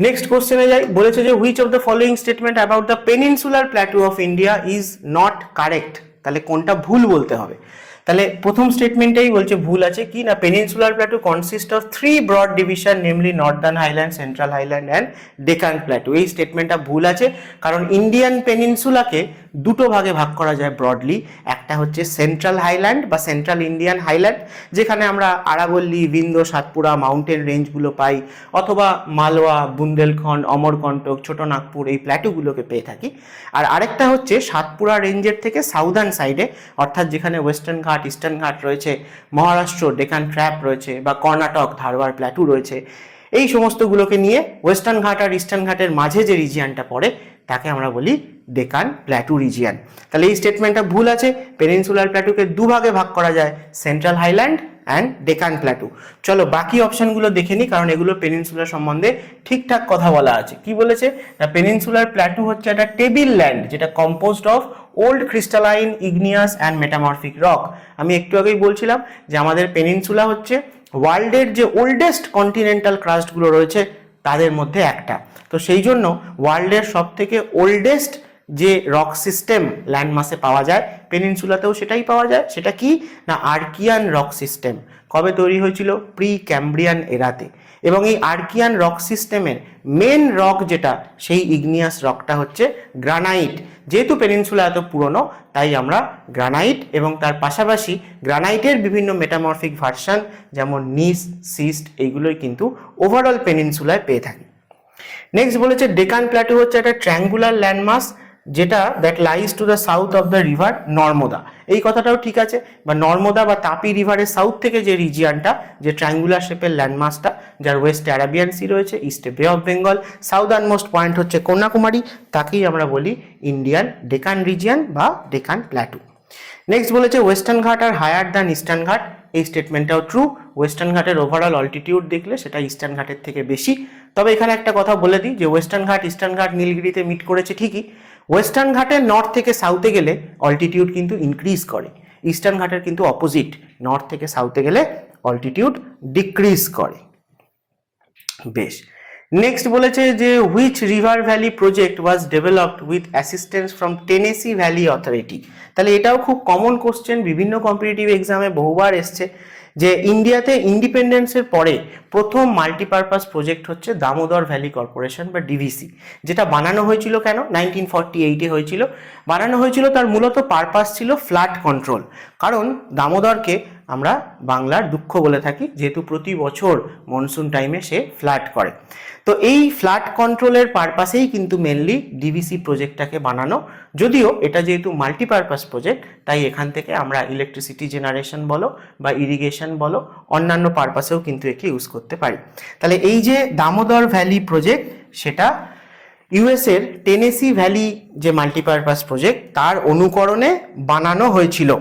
নেক্সট কোশ্চেনে যাই। বলেছে যে which of the following statement about the peninsular plateau of India is not correct. তাহলে কোনটা ভুল বলতে হবে। তাহলে প্রথম স্টেটমেন্টেই বলছে ভুল আছে কি না, peninsular plateau consist of 3 broad division namely northern highland, central highland and Deccan plateau. এই স্টেটমেন্টটা ভুল আছে, কারণ ইন্ডিয়ান পেনিনসুলাকে দুটো ভাগে ভাগ করা যায় ব্রডলি। একটা হচ্ছে সেন্ট্রাল হাইল্যান্ড বা সেন্ট্রাল ইন্ডিয়ান হাইল্যান্ড, যেখানে আমরা আরাবল্লী, বিন্ধ্য, সাতপুরা মাউন্টেন রেঞ্জগুলো পাই, অথবা মালওয়া, বুন্দেলখণ্ড, অমরকন্টক, ছোট নাগপুর এই প্ল্যাটুগুলোকে পেয়ে থাকি। আর আরেকটা হচ্ছে সাতপুরা রেঞ্জের থেকে সাউদার্ন সাইডে, অর্থাৎ যেখানে ওয়েস্টার্ন ঘাট, ইস্টার্ন ঘাট রয়েছে, মহারাষ্ট্র ডেকান ট্র্যাপ রয়েছে, বা কর্ণাটক ধারওয়াড় প্ল্যাটু রয়েছে, এই সমস্তগুলোকে নিয়ে ওয়েস্টার্ন ঘাট আর ইস্টার্ন ঘাটের মাঝে যে রিজিয়ানটা পড়ে তাকে আমরা বলি ডেকান প্ল্যাটু রিজিয়ান। তাহলে এই স্টেটমেন্টটা ভুল আছে। পেনিনসুলার প্ল্যাটুকে দুভাগে ভাগ করা যায়, central highland and Deccan plateau. চলো বাকি অপশনগুলো দেখে নিই, কারণ এগুলো পেনিনসুলার সম্বন্ধে ঠিকঠাক কথা বলা আছে। কি বলেছে না, পেনিনসুলার প্ল্যাটু হচ্ছে একটা টেবিল ল্যান্ড যেটা composed of old crystalline, igneous and metamorphic rock. আমি একটু আগেই বলছিলাম যে আমাদের পেনিনসুলা হচ্ছে ওয়ার্ল্ডের যে ওল্ডেস্ট কন্টিনেন্টাল ক্রাস্টগুলো রয়েছে তাদের মধ্যে একটা। তো সেই জন্য ওয়ার্ল্ডের সব থেকে ওল্ডেস্ট যে রক সিস্টেম ল্যান্ডমাসে পাওয়া যায়, পেনিনসুলাতেও সেটাই পাওয়া যায়। সেটা কি না, আর্কিয়ান রক সিস্টেম। কবে তৈরি হয়েছিল? প্রি ক্যাম্ব্রিয়ান এরাতে। এবং এই আর্কিয়ান রক সিস্টেমের মেন রক যেটা, সেই ইগনিয়াস রকটা হচ্ছে গ্রানাইট। যেহেতু পেনিনসুলা এত পুরনো, তাই আমরা গ্রানাইট এবং তার পাশাপাশি গ্রানাইটের বিভিন্ন মেটামরফিক ভার্সন যেমন নিস, সিস্ট, এইগুলোই কিন্তু ওভারঅল পেনিনসুলায় পেয়ে থাকি। নেক্সট বলেছে ডেকান প্ল্যাটু হচ্ছে একটা ট্রায়াঙ্গুলার ল্যান্ডমাস যেটা that lies to the south of the river Narmada. এই কথাটাও ঠিক আছে, বা নর্মদা বা তাপি রিভারের সাউথ থেকে যে রিজিয়ানটা, যে ট্রায়াঙ্গুলার শেপের ল্যান্ডমাসটা, যার ওয়েস্টে অ্যারাবিয়ান সি রয়েছে, ইস্টে বে of Bengal, southern most point হচ্ছে কন্যাকুমারী, তাকেই আমরা বলি ইন্ডিয়ান ডেকান রিজিয়ান বা ডেকান প্ল্যাটু। নেক্সট বলেছে ওয়েস্টার্ন ঘাট আর হায়ার দ্যান ইস্টার্ন ঘাট। এই স্টেটমেন্টটাও ট্রু। ওয়েস্টার্ন ঘাটের ওভারঅল অল্টিটিউড দেখলে সেটা ইস্টার্ন ঘাটের থেকে বেশি। তবে এখানে একটা কথা বলে দিই যে ওয়েস্টার্ন ঘাট ইস্টার্ন ঘাট নীলগিরিতে মিট করেছে ঠিকই, ওয়েস্টার্ন ঘাটের নর্থ থেকে সাউথে গেলে অল্টিটিউড কিন্তু ইনক্রিজ করে, ইস্টার্ন ঘাটের কিন্তু অপোজিট, নর্থ থেকে সাউথে গেলে অল্টিটিউড ডিক্রিজ করে। বেশ, নেক্সট বলেছে যে which river valley project was developed with assistance from Tennessee valley authority. তাহলে এটাও খুব কমন কোশ্চেন, বিভিন্ন কম্পিটিটিভ এক্সামে বহুবার এসছে যে ইন্ডিয়াতে ইন্ডিপেন্ডেন্সের পরে প্রথম মাল্টিপারপাস প্রজেক্ট হচ্ছে দামোদর ভ্যালি কর্পোরেশন বা ডিভিসি, যেটা বানানো হয়েছিল কেন 1948-এ হয়েছিল। বানানো হয়েছিল তার মূলত পারপাস ছিল ফ্লাড কন্ট্রোল, কারণ দামোদরকে আমরা বাংলার দুঃখ বলে থাকি, যেহেতু প্রতি বছর মনসুন টাইমে সে ফ্লাড করে। তো এই ফ্লাড কন্ট্রোলের পারপাসেই কিন্তু মেনলি ডিভিসি প্রজেক্টটাকে বানানো, যদিও এটা যেহেতু মাল্টিপারপাস প্রজেক্ট তাই এখান থেকে আমরা ইলেকট্রিসিটি জেনারেশন বলো বা ইরিগেশন বলো অন্যান্য পারপাসেও কিন্তু একে ইউজ করতে পারি। তাহলে এই যে দামোদর ভ্যালি প্রজেক্ট সেটা ইউএসের টেনেসি ভ্যালি যে মাল্টিপারপাস প্রজেক্ট তার অনুকরণে বানানো হয়েছিল।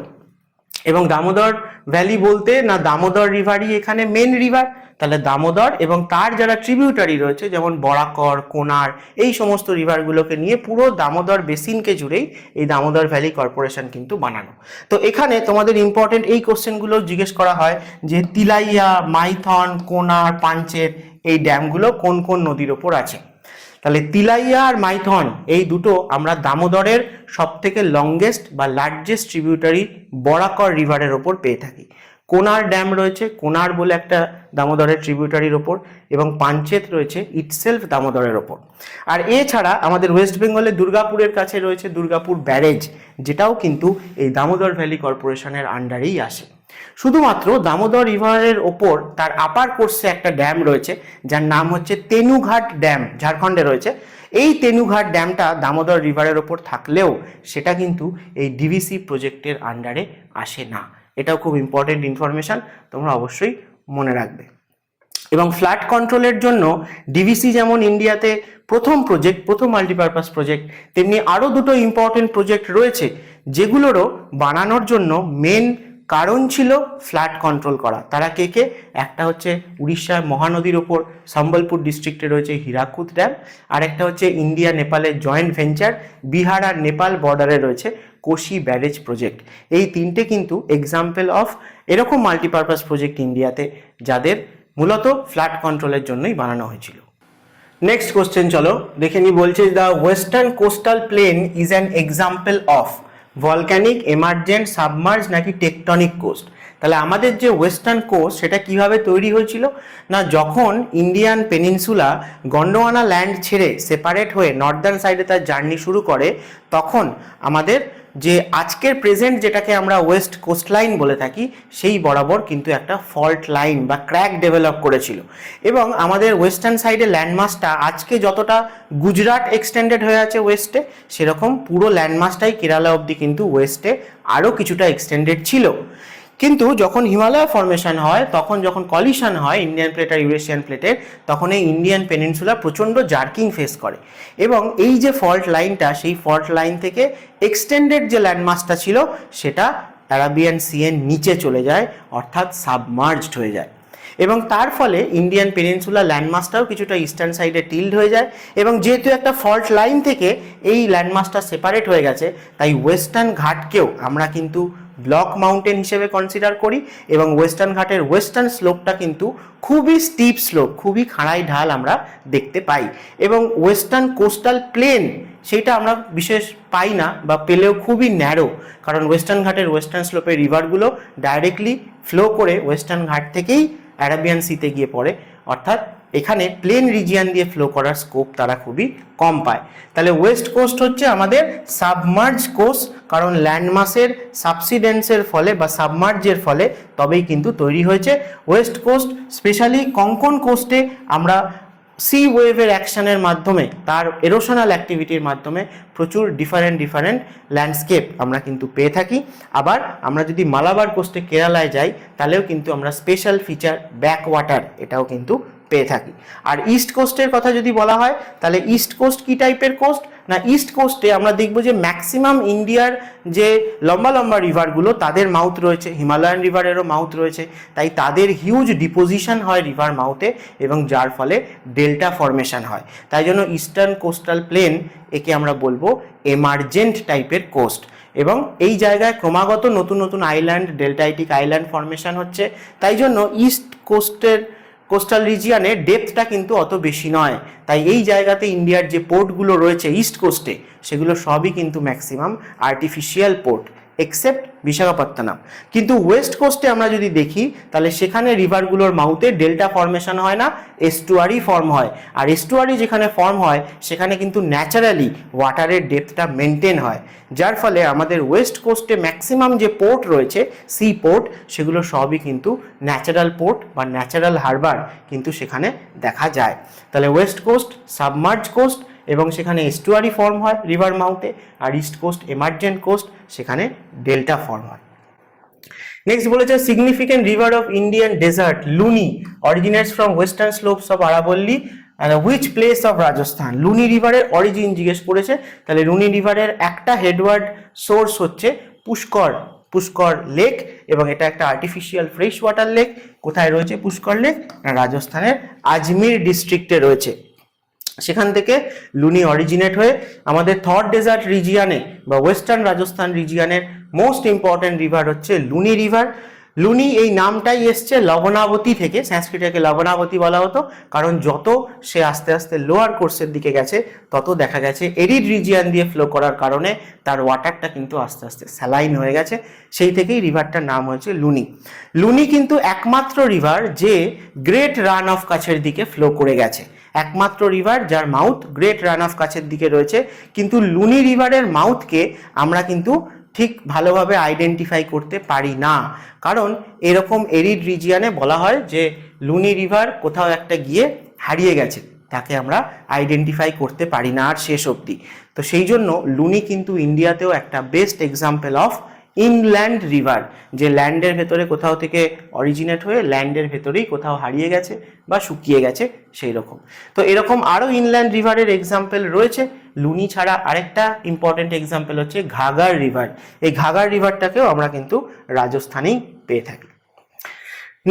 এবং দামোদর ভ্যালি বলতে না দামোদর রিভারই এখানে মেন রিভার, তাহলে দামোদর এবং তার যারা ট্রিবিউটারি রয়েছে যেমন বরাকর, কোনার, এই সমস্ত রিভারগুলোকে নিয়ে পুরো দামোদর বেসিনকে জুড়েই এই দামোদর ভ্যালি কর্পোরেশন কিন্তু বানানো। তো এখানে তোমাদের ইম্পর্টেন্ট এই কোশ্চেনগুলো জিজ্ঞেস করা হয় যে তিলাইয়া, মাইথন, কোনার, পাঞ্চেত এই ড্যামগুলো কোন কোন নদীর ওপর আছে। তাহলে তিলাইয়া আর মাইথন এই দুটো আমরা দামোদরের সব থেকে লংগেস্ট বা লার্জেস্ট ট্রিবিউটারি বরাকর রিভারের ওপর পেয়ে থাকি। কোনার ড্যাম রয়েছে, কোনার বলে একটা দামোদরের ট্রিবিউটারির ওপর, এবং পাঞ্চেত রয়েছে ইটসেলফ দামোদরের ওপর। আর এছাড়া আমাদের ওয়েস্ট বেঙ্গলে দুর্গাপুরের কাছে রয়েছে দুর্গাপুর ব্যারেজ, যেটাও কিন্তু এই দামোদর ভ্যালি কর্পোরেশনের আন্ডারেই আসে। শুধুমাত্র দামোদর রিভারের ওপর তার আপার কোর্সে একটা ড্যাম রয়েছে যার নাম হচ্ছে তেনুঘাট ড্যাম, ঝাড়খণ্ডে রয়েছে। এই তেনুঘাট ড্যামটা দামোদর রিভারের ওপর থাকলেও সেটা কিন্তু এই ডিভিসি প্রজেক্টের আন্ডারে আসে না। এটাও খুব ইম্পর্টেন্ট ইনফরমেশন, তোমরা অবশ্যই মনে রাখবে। এবং ফ্লাড কন্ট্রোলের জন্য ডিভিসি যেমন ইন্ডিয়াতে প্রথম মাল্টিপারপাস প্রজেক্ট, তেমনি আরও দুটো ইম্পর্টেন্ট প্রজেক্ট রয়েছে যেগুলোরও বানানোর জন্য মেন কারণ ছিল ফ্লাড কন্ট্রোল করা। তারা কে কে? একটা হচ্ছে উড়িষ্যার মহানদীর ওপর সম্বলপুর ডিস্ট্রিক্টে রয়েছে হীরাকুদ ড্যাম, আর একটা হচ্ছে ইন্ডিয়া নেপালের জয়েন্ট ভেঞ্চার বিহার আর নেপাল বর্ডারে রয়েছে কোশি ব্যারেজ প্রজেক্ট। এই তিনটে কিন্তু এক্সাম্পল অফ এরকম মাল্টিপারপাস প্রজেক্ট ইন্ডিয়াতে যাদের মূলত ফ্লাড কন্ট্রোলের জন্যই বানানো হয়েছিল। নেক্সট কোশ্চেন চলো দেখে নি। বলছে the western coastal plane is an example of volcanic, এমার্জেন্ট, submerge নাকি টেকটনিক কোস্ট। তাহলে আমাদের যে ওয়েস্টার্ন কোস্ট সেটা কিভাবে তৈরি হয়েছিল না, যখন ইন্ডিয়ান পেনিনসুলা গন্ডোয়ানা ল্যান্ড ছেড়ে সেপারেট হয়ে নর্দার্ন সাইডে তার জার্নি শুরু করে, তখন আমাদের যে আজকের প্রেজেন্ট যেটাকে আমরা ওয়েস্ট কোস্টলাইন বলে থাকি সেই বরাবর কিন্তু একটা ফল্ট লাইন বা ক্র্যাক ডেভেলপ করেছিল। এবং আমাদের ওয়েস্টার্ন সাইডে ল্যান্ডমাসটা আজকে যতটা গুজরাট এক্সটেন্ডেড হয়ে আছে ওয়েস্টে, সেরকম পুরো ল্যান্ডমাসটাই কেরালা অবধি কিন্তু ওয়েস্টে আরও কিছুটা এক্সটেন্ডেড ছিল। কিন্তু যখন হিমালয় ফর্মেশন হয়, তখন যখন কলিশন হয় ইন্ডিয়ান প্লেট আর ইউরেশিয়ান প্লেটের, তখন এই ইন্ডিয়ান পেনিনসুলা প্রচণ্ড জার্কিং ফেস করে এবং এই যে ফল্ট লাইনটা, সেই ফল্ট লাইন থেকে এক্সটেন্ডেড যে ল্যান্ডমাসটা ছিল সেটা অ্যারাবিয়ান সি এর নিচে চলে যায়, অর্থাৎ সাবমার্জড হয়ে যায়। এবং তার ফলে ইন্ডিয়ান পেনিনসুলা ল্যান্ডমাসটাও কিছুটা ইস্টার্ন সাইডে টিল্ড হয়ে যায়। এবং যেহেতু একটা ফল্ট লাইন থেকে এই ল্যান্ডমাসটা সেপারেট হয়ে গেছে, তাই ওয়েস্টার্ন ঘাটকেও আমরা কিন্তু ব্লক মাউন্টেন হিসেবে কনসিডার করি। এবং ওয়েস্টার্ন ঘাটের ওয়েস্টার্ন স্লোপটা কিন্তু খুবই স্টিপ স্লোপ, খুবই খাড়াই ঢাল আমরা দেখতে পাই। এবং ওয়েস্টার্ন কোস্টাল প্লেন সেইটা আমরা বিশেষ পাই না, বা পেলেও খুবই ন্যারো, কারণ ওয়েস্টার্ন ঘাটের ওয়েস্টার্ন স্লোপের রিভারগুলো ডাইরেক্টলি ফ্লো করে ওয়েস্টার্ন ঘাট থেকেই অ্যারাবিয়ান সিতে গিয়ে পড়ে, অর্থাৎ এখানে প্লেন রিজিয়ান দিয়ে ফ্লো করার স্কোপ তারা খুবই কম পায়। তাহলে ওয়েস্ট কোস্ট হচ্ছে আমাদের সাবমার্জ কোস্ট, কারণ ল্যান্ডমাসের সাবসিডেন্সের ফলে বা সাবমার্জের ফলে তবেই কিন্তু তৈরি হয়েছে ওয়েস্ট কোস্ট। স্পেশালি কঙ্কন কোস্টে আমরা সি ওয়েভের অ্যাকশনের মাধ্যমে, তার এরোশনাল অ্যাক্টিভিটির মাধ্যমে প্রচুর ডিফারেন্ট ল্যান্ডস্কেপ আমরা কিন্তু পেয়ে থাকি। আবার আমরা যদি মালাবার কোস্টে কেরালায় যাই, তাহলেও কিন্তু আমরা স্পেশাল ফিচার ব্যাক ওয়াটার এটাও কিন্তু পেয়ে থাকি। আর ইস্ট কোস্টের কথা যদি বলা হয় তাহলে ইস্ট কোস্ট কি টাইপের কোস্ট না, ইস্ট কোস্টে আমরা দেখব যে ম্যাক্সিমাম ইন্ডিয়ার যে লম্বা লম্বা রিভারগুলো তাদের মাউথ রয়েছে, হিমালয়ান রিভারেরও মাউথ রয়েছে, তাই তাদের হিউজ ডিপোজিশন হয় রিভার মাউথে এবং যার ফলে ডেল্টা ফরমেশন হয়। তাই জন্য ইস্টার্ন কোস্টাল প্লেন একে আমরা বলবো এমার্জেন্ট টাইপের কোস্ট। এবং এই জায়গায় ক্রমাগত নতুন নতুন আইল্যান্ড, ডেল্টাইটিক আইল্যান্ড ফরমেশন হচ্ছে, তাই জন্য ইস্ট কোস্টাল রিজিয়ানে ডেপথটা কিন্তু অত বেশি নয়। তাই এই জায়গাতে ইন্ডিয়ার যে পোর্টগুলো রয়েছে ইস্ট কোস্টে সেগুলো সবই কিন্তু maximum artificial port except Visakhapatnam. কিন্তু ওয়েস্ট কোস্টে আমরা যদি দেখি তাহলে সেখানে রিভারগুলোর মাউথে ডেল্টা ফর্মেশন হয় না, এস্টুয়ারি ফর্ম হয়। আর এস্টুয়ারি যেখানে ফর্ম হয় সেখানে কিন্তু ন্যাচারালি ওয়াটারের ডেপথটা মেনটেন হয়, যার ফলে আমাদের ওয়েস্ট কোস্টে ম্যাক্সিমাম যে পোর্ট রয়েছে সি পোর্ট সেগুলো সবই কিন্তু ন্যাচারাল পোর্ট বা ন্যাচারাল হারবার কিন্তু সেখানে দেখা যায়। তাহলে ওয়েস্ট কোস্ট সাবমার্জ কোস্ট এবং সেখানে এস্টুয়ারি ফর্ম হয় রিভার মাউথে, আর ইস্ট কোস্ট এমার্জেন্ট কোস্ট, সেখানে ডেল্টা ফর্ম হয়। নেক্সট বলেছে significant river of Indian desert Luni originates from western slopes of আরাবল্লী and which place of Rajasthan. Luni রিভারের অরিজিন জিজ্ঞেস করেছে, তাহলে লুনি রিভারের একটা হেডওয়ার্ড সোর্স হচ্ছে পুষ্কর লেক, এবং এটা একটা আর্টিফিশিয়াল ফ্রেশ ওয়াটার লেক। কোথায় রয়েছে পুষ্কর লেক? রাজস্থানের আজমির ডিস্ট্রিক্টে রয়েছে। সেখান থেকে লুনি অরিজিনেট হয়ে আমাদের থর ডেজার্ট রিজিয়ানে বা ওয়েস্টার্ন রাজস্থান রিজিয়ানের মোস্ট ইম্পর্টেন্ট রিভার হচ্ছে লুনি রিভার। লুনি এই নামটাই এসছে লবণাবতী থেকে, সংস্কৃতকে লবণাবতী বলা হতো, কারণ যত সে আস্তে আস্তে লোয়ার কোর্সের দিকে গেছে তত দেখা গেছে এরিড রিজিয়ান দিয়ে ফ্লো করার কারণে তার ওয়াটারটা কিন্তু আস্তে আস্তে স্যালাইন হয়ে গেছে, সেই থেকেই রিভারটার নাম হয়েছে লুনি। লুনি কিন্তু একমাত্র রিভার যে গ্রেট রান অফ কাছের দিকে ফ্লো করে গেছে, একমাত্র রিভার যার মাউথ গ্রেট রান অফ কাছের দিকে রয়েছে। কিন্তু লুনি রিভারের মাউথকে আমরা কিন্তু ঠিক ভালোভাবে আইডেন্টিফাই করতে পারি না, কারণ এরকম এরিড রিজিয়ানে বলা হয় যে লুনি রিভার কোথাও একটা গিয়ে হারিয়ে গেছে, তাকে আমরা আইডেন্টিফাই করতে পারি না আর শেষ অবধি। তো সেই জন্য লুনি কিন্তু ইন্ডিয়াতেও একটা best example of inland river, যে ল্যান্ডের ভেতরে কোথাও থেকে অরিজিনেট হয়ে ল্যান্ডের ভেতরেই কোথাও হারিয়ে গেছে বা শুকিয়ে গেছে সেই রকম। তো এরকম আরও ইনল্যান্ড রিভারের এক্সাম্পল রয়েছে। লুনি ছাড়া আরেকটা ইম্পর্টেন্ট এক্সাম্পল হচ্ছে ঘাঘর রিভার। এই ঘাঘর রিভারটাকেও আমরা কিন্তু রাজস্থানেই পেয়ে থাকি।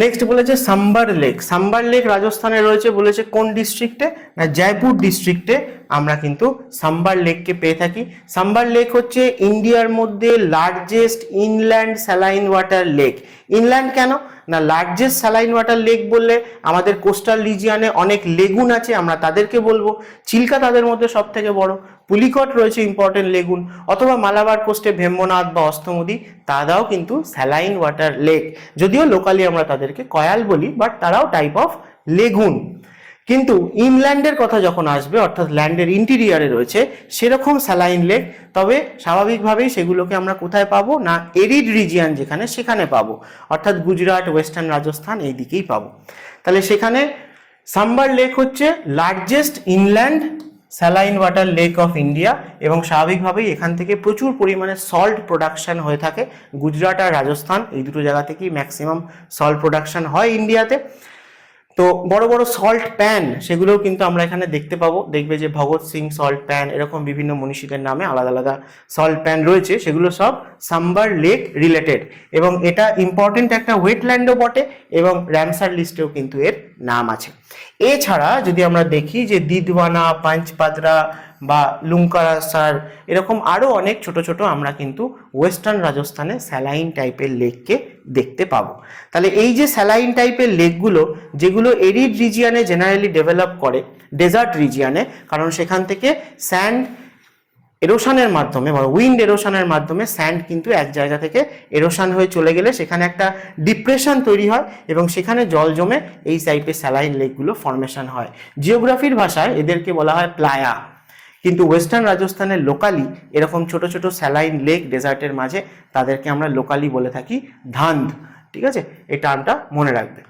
নেক্সট বলেছে সাম্বার লেক। সাম্বার লেক রাজস্থানে রয়েছে, বলেছে কোন ডিস্ট্রিক্টে না জয়পুর ডিস্ট্রিক্টে আমরা কিন্তু সাম্বার লেককে পেয়ে থাকি। সাম্বার লেক হচ্ছে ইন্ডিয়ার মধ্যে largest inland saline water lake. Inland কেন না, লার্জেস্ট স্যালাইন ওয়াটার লেক বললে আমাদের কোস্টাল রিজিয়ানে অনেক লেগুন আছে, আমরা তাদেরকে বলবো। চিল্কা তাদের মধ্যে সব থেকে বড়, পুলিকট রয়েছে ইম্পর্টেন্ট লেগুন, অথবা মালাবার কোস্টে ভেম্বনাথ বা অস্তমুদি, তারাও কিন্তু স্যালাইন ওয়াটার লেক, যদিও লোকালি আমরা তাদেরকে কয়াল বলি, বাট তারাও টাইপ অফ লেগুন। কিন্তু ইনল্যান্ডের কথা যখন আসবে, অর্থাৎ ল্যান্ডের ইন্টিরিয়ারে রয়েছে সেরকম স্যালাইন লেক, তবে স্বাভাবিকভাবেই সেগুলোকে আমরা কোথায় পাবো না এরিড রিজিয়ান যেখানে সেখানে পাবো, অর্থাৎ গুজরাট, ওয়েস্টার্ন রাজস্থান এই দিকেই পাবো। তাহলে সেখানে সাম্বার লেক হচ্ছে largest inland saline water lake of India, এবং স্বাভাবিকভাবেই এখান থেকে প্রচুর পরিমাণে সল্ট প্রোডাকশন হয়ে থাকে। গুজরাট আর রাজস্থান এই দুটো জায়গা থেকেই ম্যাক্সিমাম সল্ট প্রোডাকশন হয় ইন্ডিয়াতে। তো বড় বড় সল্ট প্যান সেগুলোও কিন্তু আমরা এখানে দেখতে পাবো, দেখবে যে ভগৎ সিং সল্ট প্যান, এরকম বিভিন্ন মনীষীদের নামে আলাদা আলাদা সল্ট প্যান রয়েছে, সেগুলো সব সাম্বার লেক রিলেটেড, এবং এটা ইম্পর্টেন্ট একটা ওয়েটল্যান্ডও বটে, এবং র্যামসার লিস্টেও কিন্তু এর নাম আছে। এছাড়া যদি আমরা দেখি যে দিদওয়ানা, পাঞ্চপাদরা বা লুঙ্কারাসার, এরকম আরও অনেক ছোট ছোট আমরা কিন্তু ওয়েস্টার্ন রাজস্থানে স্যালাইন টাইপের লেককে দেখতে পাবো। তাহলে এই যে স্যালাইন টাইপের লেকগুলো, যেগুলো এরিড রিজিয়ানে জেনারেলি ডেভেলপ করে ডেজার্ট রিজিয়ানে, কারণ সেখান থেকে স্যান্ড এরোশনের মাধ্যমে বা উইন্ড এরোশনের মাধ্যমে স্যান্ড কিন্তু এক জায়গা থেকে এরোশন হয়ে চলে গেলে সেখানে একটা ডিপ্রেশন তৈরি হয়, এবং সেখানে জল জমে এই টাইপের স্যালাইন লেকগুলো ফর্মেশন হয়। জিওগ্রাফির ভাষায় এদেরকে বলা হয় প্লায়া, কিন্তু ওয়েস্টার্ন রাজস্থানের লোকালি এরকম ছোট ছোট স্যালাইন লেক ডেজার্টের মাঝে তাদেরকে আমরা লোকালি বলে থাকি ধান্ধ। ঠিক আছে, এই টার্মটা মনে রাখবে।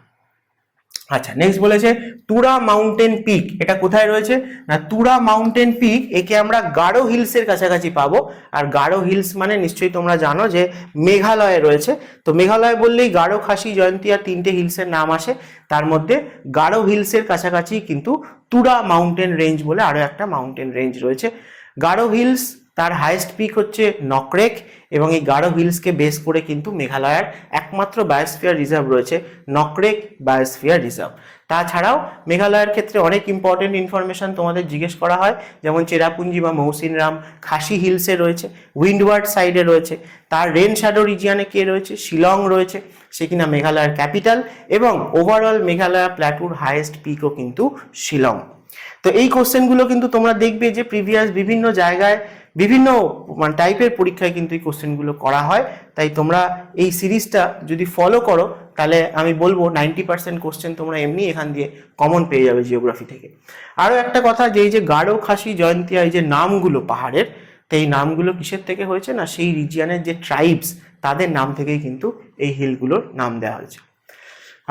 আচ্ছা, নেক্সট বলেছে তুরা মাউন্টেন পিক, এটা কোথায় রয়েছে না তুরা মাউন্টেন পিক, একে আমরা গারো হিলসের কাছাকাছি পাবো। আর গারো হিলস মানে নিশ্চয়ই তোমরা জানো যে মেঘালয়ে রয়েছে। তো মেঘালয় বললেই গারো, খাসি, জয়ন্তিয়া তিনটে হিলসের নাম আসে, তার মধ্যে গারো হিলসের কাছাকাছি কিন্তু তুরা মাউন্টেন রেঞ্জ বলে আরো একটা মাউন্টেন রেঞ্জ রয়েছে। গারো হিলস, তার হাইয়েস্ট পিক হচ্ছে নকরেক, এবং এই গারো হিলসকে বেস করে কিন্তু মেঘালয়ের একমাত্র বায়োস্ফিয়ার রিজার্ভ রয়েছে নকরেক বায়োস্ফিয়ার রিজার্ভ। তাছাড়াও মেঘালয়ের ক্ষেত্রে অনেক ইম্পর্টেন্ট ইনফরমেশন তোমাদের জিজ্ঞেস করা হয়, যেমন চেরাপুঞ্জি বা মৌসিনরাম খাসি হিলসে রয়েছে, উইন্ডওয়ার্ড সাইডে রয়েছে, তার রেন শ্যাডো রিজিয়ানে কে রয়েছে, শিলং রয়েছে, সে কিনা মেঘালয়ের ক্যাপিটাল, এবং ওভারঅল মেঘালয় প্ল্যাটুর হাইয়েস্ট পিকও কিন্তু শিলং। তো এই কোশ্চেনগুলো কিন্তু তোমরা দেখবে যে প্রিভিয়াস বিভিন্ন জায়গায় বিভিন্ন টাইপের পরীক্ষায় কিন্তু এই কোশ্চেনগুলো করা হয়। তাই তোমরা এই সিরিজটা যদি ফলো করো তাহলে আমি বলবো 90% কোশ্চেন তোমরা এমনি এখান দিয়ে কমন পেয়ে যাবে জিওগ্রাফি থেকে। আরও একটা কথা, যে এই যে গারো, খাসি, জয়ন্তিয়া এই যে নামগুলো পাহাড়ের, তো এই নামগুলো কিসের থেকে হয়েছে না সেই রিজিয়নের যে ট্রাইবস তাদের নাম থেকেই কিন্তু এই হিলগুলোর নাম দেওয়া হয়েছে।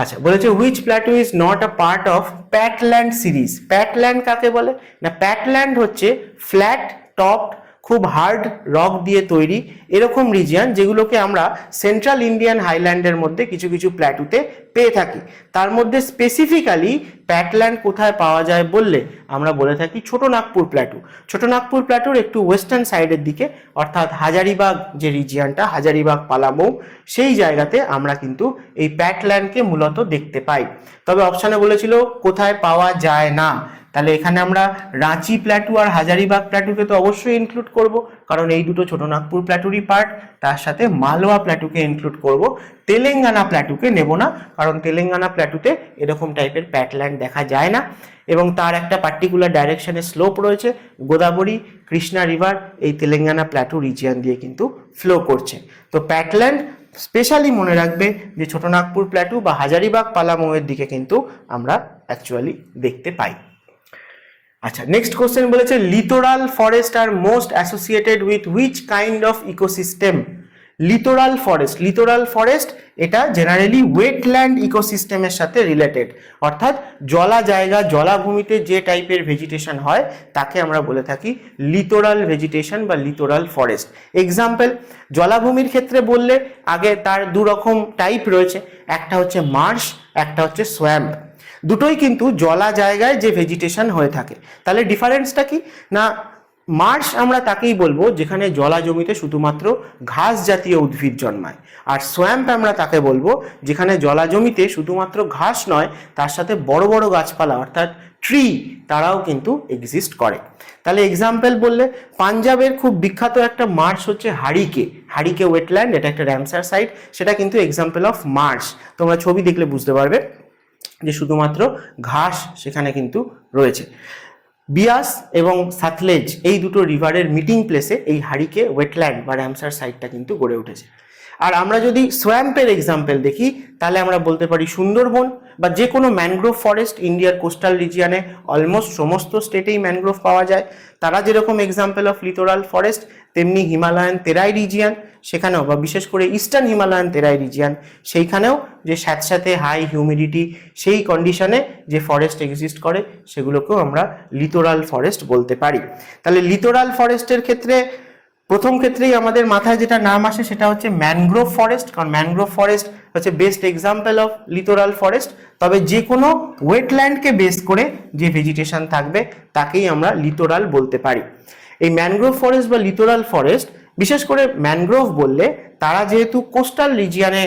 আচ্ছা, বলেছে which plateau is not a part of patland series. Patland কাকে বলে না প্যাটল্যান্ড হচ্ছে ফ্ল্যাট টপড, খুব হার্ড রক দিয়ে তৈরি এরকম রিজিয়ন যেগুলোকে আমরা সেন্ট্রাল ইন্ডিয়ান হাইল্যান্ডের মধ্যে কিছু কিছু প্ল্যাটুতে পেয়ে থাকি। তার মধ্যে স্পেসিফিক্যালি প্যাটল্যান্ড কোথায় পাওয়া যায় বললে আমরা বলে থাকি ছোট নাগপুর প্ল্যাটু। ছোট নাগপুর প্ল্যাটুর একটু ওয়েস্টার্ন সাইডের দিকে, অর্থাৎ হাজারিবাগ যে রিজিয়নটা, হাজারিবাগ পালামৌ, সেই জায়গাতে আমরা কিন্তু এই প্যাটল্যান্ডকে মূলত দেখতে পাই। তবে অপশানে বলেছিল কোথায় পাওয়া যায় না, তাহলে এখানে আমরা রাঁচি প্ল্যাটু আর হাজারিবাগ প্ল্যাটুকে তো অবশ্যই ইনক্লুড করব, কারণ এই দুটো ছোট নাগপুর প্ল্যাটুরই পার্ট। তার সাথে মালওয়া প্ল্যাটুকে ইনক্লুড করব, তেলেঙ্গানা প্ল্যাটুকে নেব না, কারণ তেলেঙ্গানা প্ল্যাটুতে এরকম টাইপের প্যাটল্যান্ড দেখা যায় না, এবং তার একটা পার্টিকুলার ডাইরেকশনে স্লোপ রয়েছে, গোদাবরী কৃষ্ণা রিভার এই তেলেঙ্গানা প্ল্যাটু রিজিয়ন দিয়ে কিন্তু ফ্লো করছে। তো প্যাটল্যান্ড স্পেশালি মনে রাখবে যে ছোট নাগপুর প্ল্যাটু বা হাজারিবাগ পালামৌয়ের দিকে কিন্তু আমরা অ্যাকচুয়ালি দেখতে পাই। আচ্ছা, নেক্সট কোশ্চেন বলেছে littoral forest are most associated with which kind of ecosystem. Littoral forest এটা জেনারেলি ওয়েটল্যান্ড ইকোসিস্টেমের সাথে রিলেটেড, অর্থাৎ জলা জায়গা, জলাভূমিতে যে টাইপের ভেজিটেশন হয় তাকে আমরা বলে থাকি লিটোরাল ভেজিটেশন বা লিটোরাল ফরেস্ট। এক্সাম্পল, জলাভূমির ক্ষেত্রে বললে আগে তার দু রকম টাইপ রয়েছে, একটা হচ্ছে মার্শ, একটা হচ্ছে সোয়াম্প। দুটোই কিন্তু জলা জায়গায় যে ভেজিটেশন হয়ে থাকে। তাহলে ডিফারেন্সটা কি না মার্শ আমরা তাকেই বলবো যেখানে জলা জমিতে শুধুমাত্র ঘাস জাতীয় উদ্ভিদ জন্মায়, আর সোয়াম্প আমরা তাকে বলবো যেখানে জলা জমিতে শুধুমাত্র ঘাস নয় তার সাথে বড় বড় গাছপালা অর্থাৎ ট্রি তারাও কিন্তু এক্সিস্ট করে। তাহলে এক্সাম্পল বললে পাঞ্জাবের খুব বিখ্যাত একটা মার্শ হচ্ছে হারিকে ওয়েটল্যান্ড, এটা একটা র্যামসার সাইট, সেটা কিন্তু এক্সাম্পল অফ মার্শ। তোমরা ছবি দেখলে বুঝতে পারবে যে শুধুমাত্র ঘাস সেখানে কিন্তু রয়েছে। বিয়াস এবং সাতলেজ এই দুটো রিভারের মিটিং প্লেসে এই হারিকে ওয়েটল্যান্ড বা র্যামসার সাইটটা কিন্তু গড়ে উঠেছে। আর আমরা যদি সোয়াম্পের এক্সাম্পল দেখি তাহলে আমরা বলতে পারি সুন্দরবন বা যে কোনো ম্যানগ্রোভ ফরেস্ট। ইন্ডিয়ার কোস্টাল রিজিয়নে অলমোস্ট সমস্ত স্টেটেই ম্যানগ্রোভ পাওয়া যায়। তারা যেরকম এক্সাম্পল অফ লিটোরাল ফরেস্ট, তেমনি হিমালয়ান তেরাই রিজিয়ন সেখানেও, বা বিশেষ করে ইস্টার্ন হিমালয়ান তেরাই রিজিয়ন সেইখানেও যে স্যাঁতস্যাঁতে হাই হিউমিডিটি সেই কন্ডিশনে যে ফরেস্ট এক্সিস্ট করে সেগুলোকেও আমরা লিটোরাল ফরেস্ট বলতে পারি। তাহলে লিটোরাল ফরেস্টের ক্ষেত্রে প্রথম ক্ষেত্রেই আমাদের মাথায় যেটা নাম আসে সেটা হচ্ছে ম্যানগ্রোভ ফরেস্ট, কারণ ম্যানগ্রোভ ফরেস্ট হচ্ছে best example of littoral forest. তবে যে কোনো ওয়েটল্যান্ডকে বেস করে যে ভেজিটেশন থাকবে তাকেই আমরা লিটোরাল বলতে পারি। এই ম্যানগ্রোভ ফরেস্ট বা লিটোরাল ফরেস্ট, বিশেষ করে ম্যানগ্রোভ বললে তারা যেহেতু কোস্টাল রিজিয়নে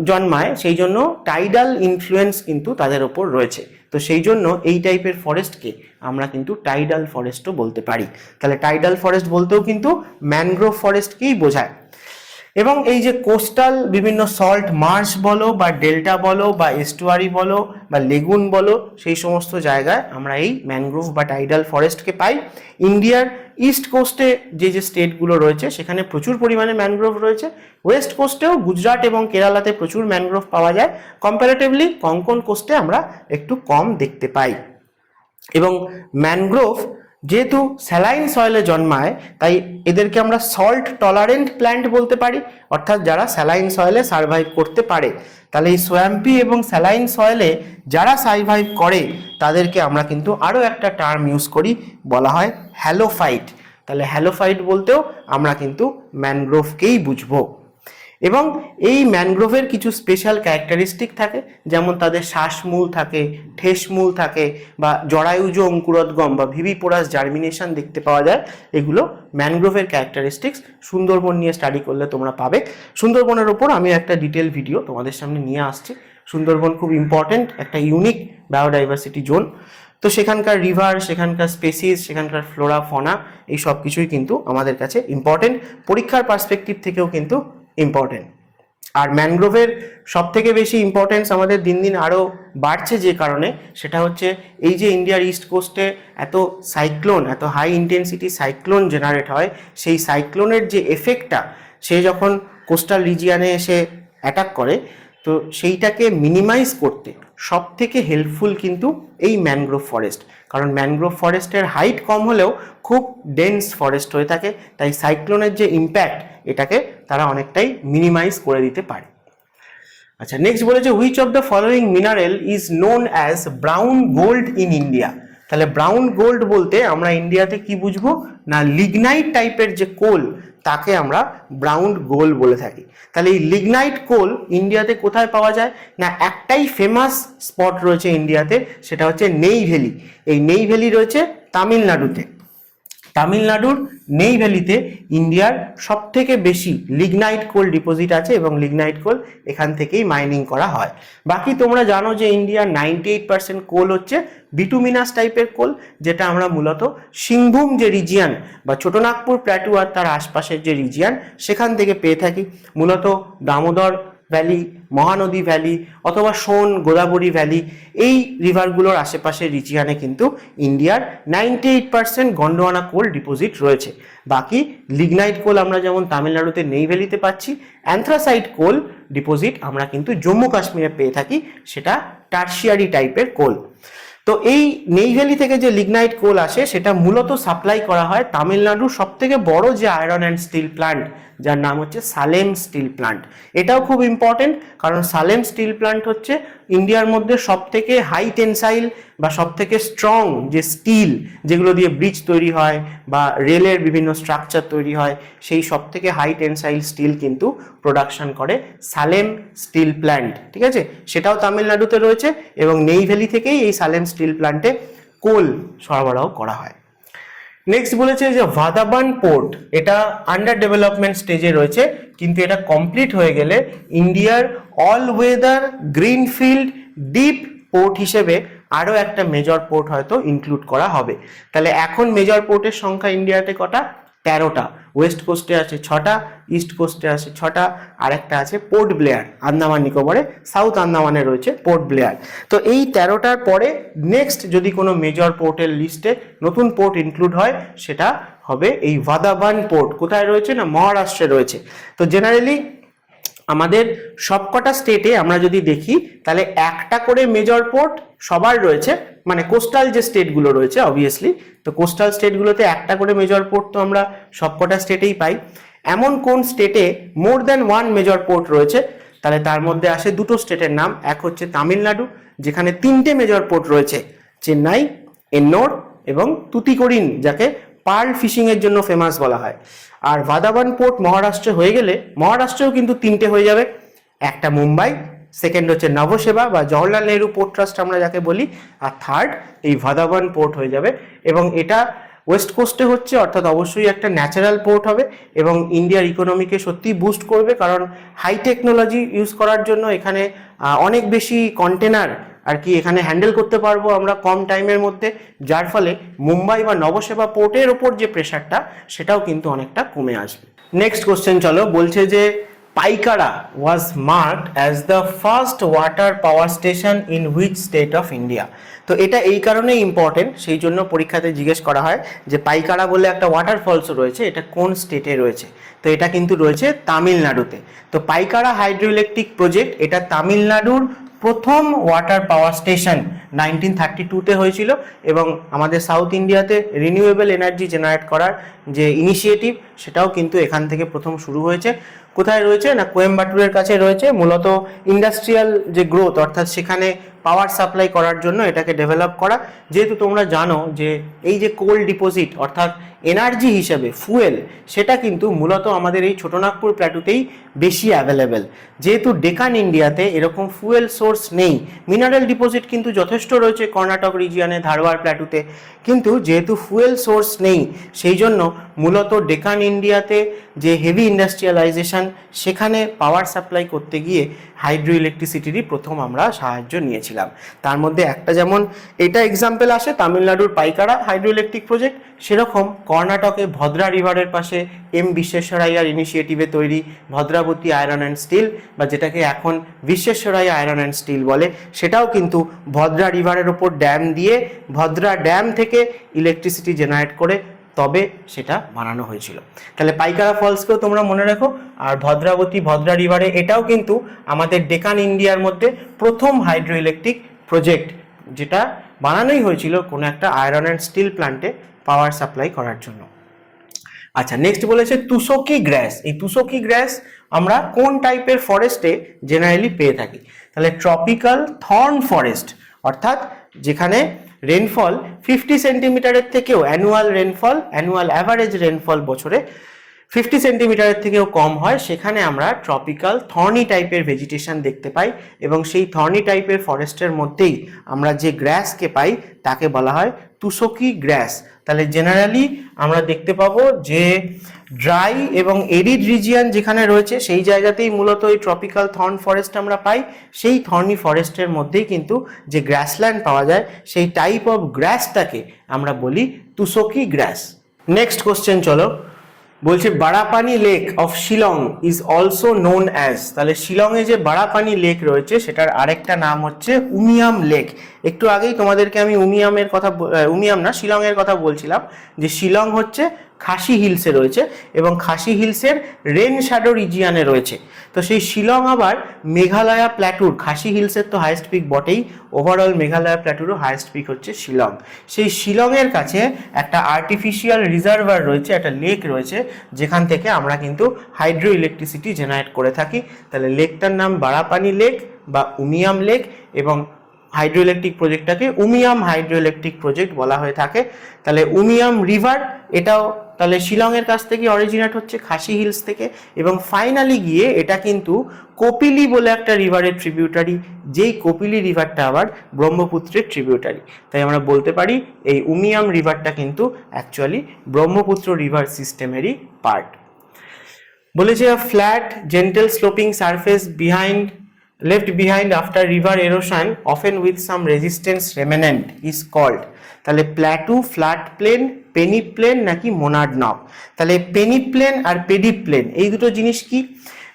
জন্মায় সেই জন্য টাইডাল ইনফ্লুয়েন্স কিন্তু তাদের ওপর রয়েছে। তো সেই জন্য এই টাইপের ফরেস্টকে আমরা কিন্তু টাইডাল ফরেস্টও বলতে পারি। তাহলে টাইডাল ফরেস্ট বলতেও কিন্তু ম্যানগ্রোভ ফরেস্টকেই বোঝায়। এবং এই যে কোস্টাল বিভিন্ন সল্ট মার্শ বলো বা ডেল্টা বলো বা এস্টুয়ারি বলো বা লেগুন বলো, সেই সমস্ত জায়গায় আমরা এই ম্যানগ্রোভ বা টাইডাল ফরেস্টকে পাই। ইন্ডিয়ার ইস্ট কোস্টে যে যে স্টেটগুলো রয়েছে সেখানে প্রচুর পরিমাণে ম্যানগ্রোভ রয়েছে। ওয়েস্ট কোস্টেও গুজরাট এবং কেরালাতে প্রচুর ম্যানগ্রোভ পাওয়া যায়। কম্পারেটিভলি কোঙ্কন কোস্টে আমরা একটু কম দেখতে পাই। এবং ম্যানগ্রোভ যেহেতু স্যালাইন সয়েলে জন্মায় তাই এদেরকে আমরা সল্ট টলারেন্ট প্ল্যান্ট বলতে পারি, অর্থাৎ যারা স্যালাইন সয়েলে সার্ভাইভ করতে পারে। তাহলে এই সোয়াম্পি এবং স্যালাইন সয়েলে যারা সার্ভাইভ করে তাদেরকে আমরা কিন্তু আরও একটা টার্ম ইউজ করি, বলা হয় হ্যালোফাইট। তাহলে হ্যালোফাইট বলতেও আমরা কিন্তু ম্যানগ্রোভকেই বুঝবো। এবং এই ম্যানগ্রোভের কিছু স্পেশাল ক্যারেক্টারিস্টিক থাকে, যেমন তাদের শ্বাসমূল থাকে, ঠেসমূল থাকে, বা জরায়ুজ অঙ্কুরোদ্গম বা ভিভিপোরাস জার্মিনেশন দেখতে পাওয়া যায়। এগুলো ম্যানগ্রোভের ক্যারেক্টারিস্টিক্স। সুন্দরবন নিয়ে স্টাডি করলে তোমরা পাবে। সুন্দরবনের ওপর আমি একটা ডিটেল ভিডিও তোমাদের সামনে নিয়ে আসছি। সুন্দরবন খুব ইম্পর্টেন্ট, একটা ইউনিক বায়োডাইভার্সিটি জোন। তো সেখানকার রিভার, সেখানকার স্পেসিস, সেখানকার ফ্লোরা ফনা, এই সব কিছুই কিন্তু আমাদের কাছে ইম্পর্টেন্ট, পরীক্ষার পার্সপেক্টিভ থেকেও কিন্তু ইম্পর্টেন্ট। আর ম্যানগ্রোভের সব থেকে বেশি ইম্পর্টেন্স আমাদের দিন দিন আরও বাড়ছে যে কারণে, সেটা হচ্ছে এই যে ইন্ডিয়ার ইস্ট কোস্টে এত সাইক্লোন, এত হাই ইন্টেন্সিটি সাইক্লোন জেনারেট হয়, সেই সাইক্লোনের যে এফেক্টটা সে যখন কোস্টাল রিজিয়ানে এসে অ্যাটাক করে, তো সেইটাকে মিনিমাইজ করতে সব থেকে হেল্পফুল কিন্তু এই ম্যানগ্রোভ ফরেস্ট। কারণ ম্যানগ্রোভ ফরেস্টের হাইট কম হলেও খুব ডেন্স ফরেস্ট হয়ে থাকে, তাই সাইক্লোনের যে ইম্প্যাক্ট এটাকে তারা অনেকটাই মিনিমাইজ করে দিতে পারে। আচ্ছা, নেক্সট বলেছে which of the following mineral is known as brown gold in India. তাহলে ব্রাউন গোল্ড বলতে আমরা ইন্ডিয়াতে কি বুঝবো না, লিগনাইট টাইপের যে কোল তাকে আমরা ব্রাউন গোল্ড বলে থাকি। তাহলে এই লিগনাইট কোল ইন্ডিয়াতে কোথায় পাওয়া যায় না, একটাই ফেমাস স্পট রয়েছে ইন্ডিয়াতে, সেটা হচ্ছে নেইভেলি। এই নেইভেলি রয়েছে তামিলনাড়ুতে। তামিলনাড়ুর নেইভেলিতে ইন্ডিয়ার সব থেকে বেশি লিগনাইট কোল ডিপোজিট আছে এবং লিগনাইট কোল এখান থেকেই মাইনিং করা হয়। বাকি তোমরা জানো যে ইন্ডিয়ার 98% কোল হচ্ছে বিটুমিনাস টাইপের কোল, যেটা আমরা মূলত সিংভূম যে রিজিয়ান বা ছোটনাগপুর প্ল্যাটু আর তার আশপাশের যে রিজিয়ান সেখান থেকে পেয়ে থাকি। মূলত দামোদর ভ্যালি, মহানদী ভ্যালি অথবা সোন গোদাবরী ভ্যালি, এই রিভারগুলোর আশেপাশের রিজিয়ানে কিন্তু ইন্ডিয়ার 98% গন্ডোয়ানা কোল ডিপোজিট রয়েছে। বাকি লিগনাইট কোল আমরা যেমন তামিলনাড়ুতে নেইভেলিতে পাচ্ছি, অ্যান্থ্রাসাইট কোল ডিপোজিট আমরা কিন্তু জম্মু কাশ্মীরে পেয়ে থাকি, সেটা টার্সিয়ারি টাইপের কোল। তো এই নেইভেলি থেকে যে লিগনাইট কোল আসে সেটা মূলত সাপ্লাই করা হয় তামিলনাড়ুর সব থেকে বড় যে আয়রন অ্যান্ড স্টিল প্ল্যান্ট, যার নাম হচ্ছে সালেম স্টিল প্ল্যান্ট। এটাও খুব ইম্পর্টেন্ট, কারণ সালেম স্টিল প্ল্যান্ট হচ্ছে ইন্ডিয়ার মধ্যে সব থেকে হাই টেনসাইল বা সব থেকে স্ট্রং যে স্টিল যেগুলো দিয়ে ব্রিজ তৈরি হয় বা রেলের বিভিন্ন স্ট্রাকচার তৈরি হয়, সেই সব থেকে হাই টেনসাইল স্টিল কিন্তু প্রোডাকশন করে সালেম স্টিল প্ল্যান্ট। ঠিক আছে, সেটাও তামিলনাড়ুতে রয়েছে এবং নেইভেলি থেকেই এই সালেম স্টিল প্ল্যান্টে কোল সরবরাহ করা হয়। নেক্সট বলেছে যে ভাদাবান পোর্ট, এটা আন্ডার ডেভেলপমেন্ট স্টেজে রয়েছে, কিন্তু এটা কমপ্লিট হয়ে গেলে ইন্ডিয়ার all weather greenfield deep port হিসেবে আরও একটা মেজর পোর্ট হয়তো ইনক্লুড করা হবে। তাহলে এখন মেজর পোর্টের সংখ্যা ইন্ডিয়াতে কটা, 13টা। ওয়েস্ট কোস্টে আছে 6টা, ইস্ট কোস্টে আছে 6টা, আর একটা আছে পোর্ট ব্লেয়ার আন্দামান নিকোবরে, সাউথ আন্দামানে রয়েছে পোর্ট ব্লেয়ার। তো এই 13টার পরে নেক্সট যদি কোনো মেজর পোর্টের লিস্টে নতুন পোর্ট ইনক্লুড হয় সেটা হবে এই ভাদাবান পোর্ট। কোথায় রয়েছে না, মহারাষ্ট্রে রয়েছে। তো জেনারেলি আমাদের সবকটা স্টেটে আমরা যদি দেখি তাহলে একটা করে মেজর পোর্ট সবার রয়েছে, মানে কোস্টাল যে স্টেটগুলো রয়েছে অবভিয়াসলি, তো কোস্টাল স্টেটগুলোতে একটা করে মেজর পোর্ট তো আমরা সবকটা স্টেটেই পাই। এমন কোন স্টেটে more than one major port রয়েছে, তাহলে তার মধ্যে আসে দুটো স্টেটের নাম। এক হচ্ছে তামিলনাড়ু, যেখানে 3টে মেজর পোর্ট রয়েছে, চেন্নাই, এন্নোর এবং তুতিকোরিন, যাকে পার্ল ফিশিং এর জন্য ফেমাস বলা হয়। আর ভাদাবান পোর্ট মহারাষ্ট্রে হয়ে গেলে মহারাষ্ট্রেও কিন্তু 3টে হয়ে যাবে, একটা মুম্বাই, সেকেন্ড হচ্ছে নবসেবা বা জওহরলাল নেহরু পোর্ট ট্রাস্ট আমরা যাকে বলি, আর থার্ড এই ভাদাবান পোর্ট হয়ে যাবে। এবং এটা ওয়েস্ট কোস্টে হচ্ছে, অর্থাৎ অবশ্যই একটা ন্যাচারাল পোর্ট হবে এবং ইন্ডিয়ার ইকোনমিকে সত্যি বুস্ট করবে, কারণ হাই টেকনোলজি ইউজ করার জন্য এখানে অনেক বেশি কন্টেনার আর কি এখানে হ্যান্ডেল করতে পারবো আমরা কম টাইমের মধ্যে, যার ফলে মুম্বাই বা নবসেবা পোর্টের ওপর যে প্রেশারটা সেটাও কিন্তু অনেকটা কমে আসবে। নেক্সট কোশ্চেন চলো, বলছে যে Pykara was marked as the first water power station in which state of India. তো এটা এই কারণেই ইম্পর্টেন্ট, সেই জন্য পরীক্ষাতে জিজ্ঞেস করা হয় যে পাইকারা বলে একটা ওয়াটারফলস রয়েছে, এটা কোন স্টেটে রয়েছে। তো এটা কিন্তু রয়েছে তামিলনাড়ুতে। তো পাইকারা হাইড্রো ইলেকট্রিক প্রজেক্ট এটা তামিলনাড়ুর প্রথম ওয়াটার পাওয়ার স্টেশন 1932-তে হয়েছিল এবং আমাদের সাউথ ইন্ডিয়াতে রিনিউয়েবল এনার্জি জেনারেট করার যে ইনিশিয়েটিভ সেটাও কিন্তু এখান থেকে প্রথম শুরু হয়েছে। কোথায় রয়েছে না কোয়েম্বাটুরের কাছে রয়েছে, মূলত ইন্ডাস্ট্রিয়াল যে গ্রোথ অর্থাৎ সেখানে পাওয়ার সাপ্লাই করার জন্য এটাকে ডেভেলপ করা। যেহেতু তোমরা জানো যে এই যে কোল ডিপোজিট অর্থাৎ এনার্জি হিসেবে ফুয়েল সেটা কিন্তু মূলত আমাদের এই ছোটনাগপুর প্ল্যাটুতেই বেশি অ্যাভেলেবেল। যেহেতু ডেকান ইন্ডিয়াতে এরকম ফুয়েল সোর্স নেই, মিনারেল ডিপোজিট কিন্তু যথেষ্ট রয়েছে কর্ণাটক রিজিয়নে ধারওয়াড় প্ল্যাটুতে, কিন্তু যেহেতু ফুয়েল সোর্স নেই সেই জন্য মূলত ডেকান ইন্ডিয়াতে যে হেভি ইন্ডাস্ট্রিয়ালাইজেশন সেখানে পাওয়ার সাপ্লাই করতে গিয়ে হাইড্রো ইলেকট্রিসিটিরই প্রথম আমরা সাহায্য নিয়েছিলাম। তার মধ্যে একটা যেমন এটা এক্সাম্পল আসে তামিলনাড়ুর পাইকারা হাইড্রো ইলেকট্রিক প্রজেক্ট, সেরকম কর্ণাটকে ভদ্রা রিভারের পাশে এম বিশ্বেশ্বরাইয়ার ইনিশিয়েটিভে তৈরি ভদ্রাবতী আয়রন অ্যান্ড স্টিল, বা যেটাকে এখন বিশ্বেশ্বরাইয়া আয়রন অ্যান্ড স্টিল বলে, সেটাও কিন্তু ভদ্রা রিভারের ওপর ড্যাম দিয়ে ভদ্রা ড্যাম থেকে ইলেকট্রিসিটি জেনারেট করে তবে সেটা বানানো হয়েছিল। তাহলে পাইকারা ফলসকেও তোমরা মনে রেখো। আর ভদ্রা রিভারে এটাও কিন্তু আমাদের ডেকান ইন্ডিয়ার মধ্যে প্রথম হাইড্রো ইলেকট্রিক প্রজেক্ট, যেটা বানানোই হয়েছিল কোনো একটা আয়রন অ্যান্ড স্টিল প্ল্যান্টে পাওয়ার সাপ্লাই করার জন্য। আচ্ছা, নেক্সট বলেছে তুষকি গ্রাস। এই তুষকি গ্রাস আমরা কোন টাইপের ফরেস্টে জেনারেলি পেয়ে থাকি? তাহলে ট্রপিক্যাল থর্ন ফরেস্ট, অর্থাৎ যেখানে রেনফল 50 সেন্টিমিটারের থেকেও অ্যানুয়াল অ্যাভারেজ রেনফল বছরে 50 সেন্টিমিটারের থেকেও কম হয়, সেখানে আমরা ট্রপিক্যাল থর্নি টাইপের ভেজিটেশন দেখতে পাই এবং সেই থর্নি টাইপের ফরেস্টের মধ্যেই আমরা যে গ্রাসকে পাই তাকে বলা হয় তুষকি গ্রাস। তাহলে জেনারেলি আমরা দেখতে পাবো যে ড্রাই এবং এরিড রিজিয়ন যেখানে রয়েছে সেই জায়গাতেই মূলত এই ট্রপিক্যাল থর্ন ফরেস্ট আমরা পাই। সেই থর্নি ফরেস্টের মধ্যেই কিন্তু যে গ্রাসল্যান্ড পাওয়া যায় সেই টাইপ অফ গ্রাসটাকে আমরা বলি তুষকি গ্রাস। নেক্সট কোশ্চেন চলো, বলছে Barapani lake of Shillong is also known as. তাহলে শিলংয়ে যে বারাপানি লেক রয়েছে সেটার আরেকটা নাম হচ্ছে উমিয়াম লেক। একটু আগেই তোমাদেরকে আমি শিলংয়ের কথা বলছিলাম যে শিলং হচ্ছে খাসি হিলসে রয়েছে এবং খাসি হিলসের রেন শ্যাডো রিজিয়ানে রয়েছে। তো সেই শিলং আবার মেঘালয়া প্ল্যাটুর, খাসি হিলসের তো হাইয়েস্ট পিক বটেই, ওভারঅল মেঘালয়া প্ল্যাটুরও হাইয়েস্ট পিক হচ্ছে শিলং। সেই শিলংয়ের কাছে একটা আর্টিফিশিয়াল রিজার্ভার রয়েছে, একটা লেক রয়েছে, যেখান থেকে আমরা কিন্তু হাইড্রো ইলেকট্রিসিটি জেনারেট করে থাকি। তাহলে লেকটার নাম বারাপানি লেক বা উমিয়াম লেক এবং হাইড্রো ইলেকট্রিক প্রজেক্টটাকে উমিয়াম হাইড্রো ইলেকট্রিক প্রজেক্ট বলা হয়ে থাকে। তাহলে উমিয়াম রিভার এটাও তাহলে শিলংয়ের কাছ থেকে অরিজিনেট হচ্ছে, খাসি হিলস থেকে, এবং ফাইনালি গিয়ে এটা কিন্তু কপিলি বলে একটা রিভারের ট্রিবিউটারি, যেই কপিলি রিভারটা আবার ব্রহ্মপুত্রের ট্রিবিউটারি। তাই আমরা বলতে পারি এই উমিয়াম রিভারটা কিন্তু অ্যাকচুয়ালি ব্রহ্মপুত্র রিভার সিস্টেমেরই পার্ট। বলেছে flat gentle sloping surface left behind after river erosion often with some resistance remnant is called। তাহলে plateau, flat plain, peneplain নাকি মোনাড নক? তাহলে পেনি প্লেন আর পেডি প্লেন এই দুটো জিনিস কি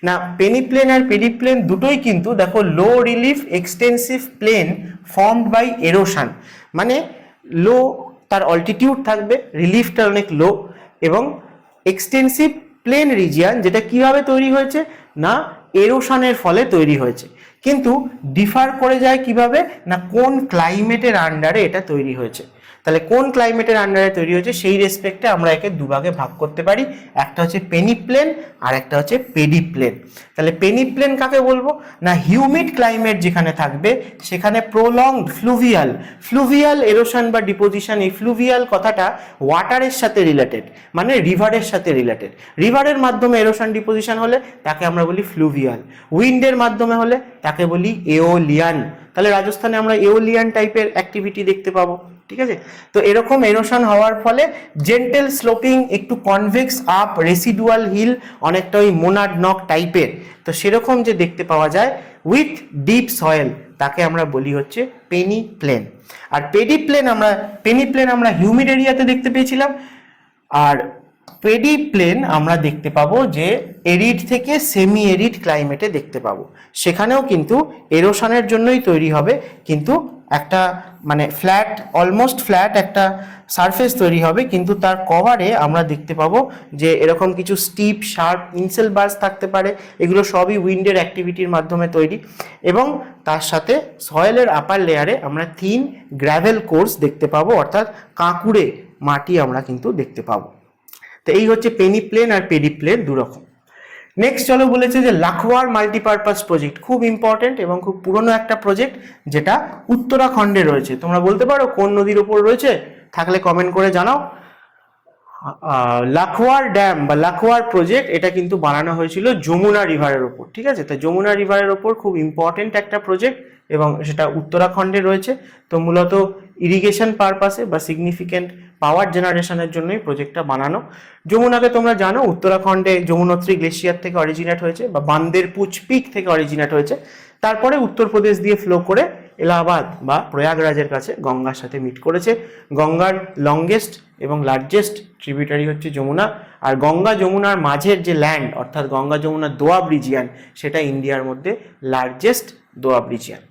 না, পেনি প্লেন আর পেডি প্লেন দুটোই কিন্তু দেখো low relief extensive plain formed by erosion, মানে লো তার অল্টিটিউড থাকবে, রিলিফটা অনেক লো, এবং এক্সটেন্সিভ প্লেন রিজিয়ান যেটা কিভাবে তৈরি হয়েছে না এরোশনের ফলে তৈরি হয়েছে, কিন্তু ডিফার করে যায় কিভাবে না কোন ক্লাইমেটের আন্ডারে এটা তৈরি হয়েছে। তাহলে কোন ক্লাইমেটের আন্ডারে তৈরি হয়েছে সেই রেসপেক্টে আমরা একে দুভাগে ভাগ করতে পারি, একটা হচ্ছে পেনি প্লেন আর একটা হচ্ছে পেডি প্লেন। তাহলে পেনি প্লেন কাকে বলবো না হিউমিড ক্লাইমেট যেখানে থাকবে সেখানে প্রলংড ফ্লুভিয়াল এরোশন বা ডিপোজিশন। এই ফ্লুভিয়াল কথাটা ওয়াটারের সাথে রিলেটেড, মানে রিভারের সাথে রিলেটেড। রিভারের মাধ্যমে এরোশন ডিপোজিশন হলে তাকে আমরা বলি ফ্লুভিয়াল, উইন্ডের মাধ্যমে হলে তাকে বলি এওলিয়ান। তাহলে রাজস্থানে আমরা এওলিয়ান টাইপের অ্যাক্টিভিটি দেখতে পাবো, ঠিক আছে। তো এরকম এরোশন হওয়ার ফলে জেন্টেল স্লোপিং, একটু কনভেক্স আপ, রেসিডুয়াল হিল, অনেকটা ওই মোনাড নক টাইপের, তো সেরকম যে দেখতে পাওয়া যায় উইথ ডিপ সয়েল, তাকে আমরা বলি হচ্ছে পেনি প্লেন। আর পেনি প্লেন আমরা হিউমিড এরিয়াতে দেখতে পেয়েছিলাম, আর পেডি প্লেন আমরা দেখতে পাবো যে এরিড থেকে সেমি এরিড ক্লাইমেটে দেখতে পাবো, সেখানেও কিন্তু এরোশনের জন্যই তৈরি হবে, কিন্তু একটা মানে ফ্ল্যাট, অলমোস্ট ফ্ল্যাট একটা সারফেস তৈরি হবে, কিন্তু তার কভারে আমরা দেখতে পাবো যে এরকম কিছু স্টিপ শার্প ইনসেল বার্স থাকতে পারে। এগুলো সবই উইন্ডের অ্যাক্টিভিটির মাধ্যমে তৈরি, এবং তার সাথে সয়েলের আপার লেয়ারে আমরা থিন গ্র্যাভেল কোর্স দেখতে পাবো, অর্থাৎ কাঁকুড়ে মাটি আমরা কিন্তু দেখতে পাবো। তো এই হচ্ছে পেনি প্লেন আর পেডি প্লেন দুরকম। নেক্সট চলো বলেছে যে লাখওয়ার মাল্টিপারপাস প্রজেক্ট, খুব ইম্পর্টেন্ট এবং খুব পুরনো একটা প্রজেক্ট, যেটা উত্তরাখণ্ডে রয়েছে। তোমরা বলতে পারো কোন নদীর ওপর রয়েছে? থাকলে কমেন্ট করে জানাও। লাখওয়ার ড্যাম বা লাখওয়ার প্রজেক্ট, এটা কিন্তু বানানো হয়েছিল যমুনা রিভারের ওপর, ঠিক আছে? তো যমুনা রিভারের ওপর খুব ইম্পর্টেন্ট একটা প্রজেক্ট, এবং সেটা উত্তরাখণ্ডে রয়েছে। তো মূলত ইরিগেশন পারপাসে বা সিগনিফিকেন্ট পাওয়ার জেনারেশনের জন্যই প্রজেক্টটা বানানো। যমুনাকে তোমরা জানো উত্তরাখণ্ডে যমুনোত্রী গ্লেশিয়ার থেকে অরিজিনেট হয়েছে, বা বান্দের পুচ পিক থেকে অরিজিনেট হয়েছে, তারপরে উত্তরপ্রদেশ দিয়ে ফ্লো করে এলাহাবাদ বা প্রয়াগরাজের কাছে গঙ্গার সাথে মিট করেছে। গঙ্গার লংগেস্ট এবং লার্জেস্ট ট্রিবিউটারি হচ্ছে যমুনা, আর গঙ্গা যমুনার মাঝের যে ল্যান্ড, অর্থাৎ গঙ্গা যমুনার দোয়াব রিজিয়ান, সেটা ইন্ডিয়ার মধ্যে লার্জেস্ট দোয়াব রিজিয়ান।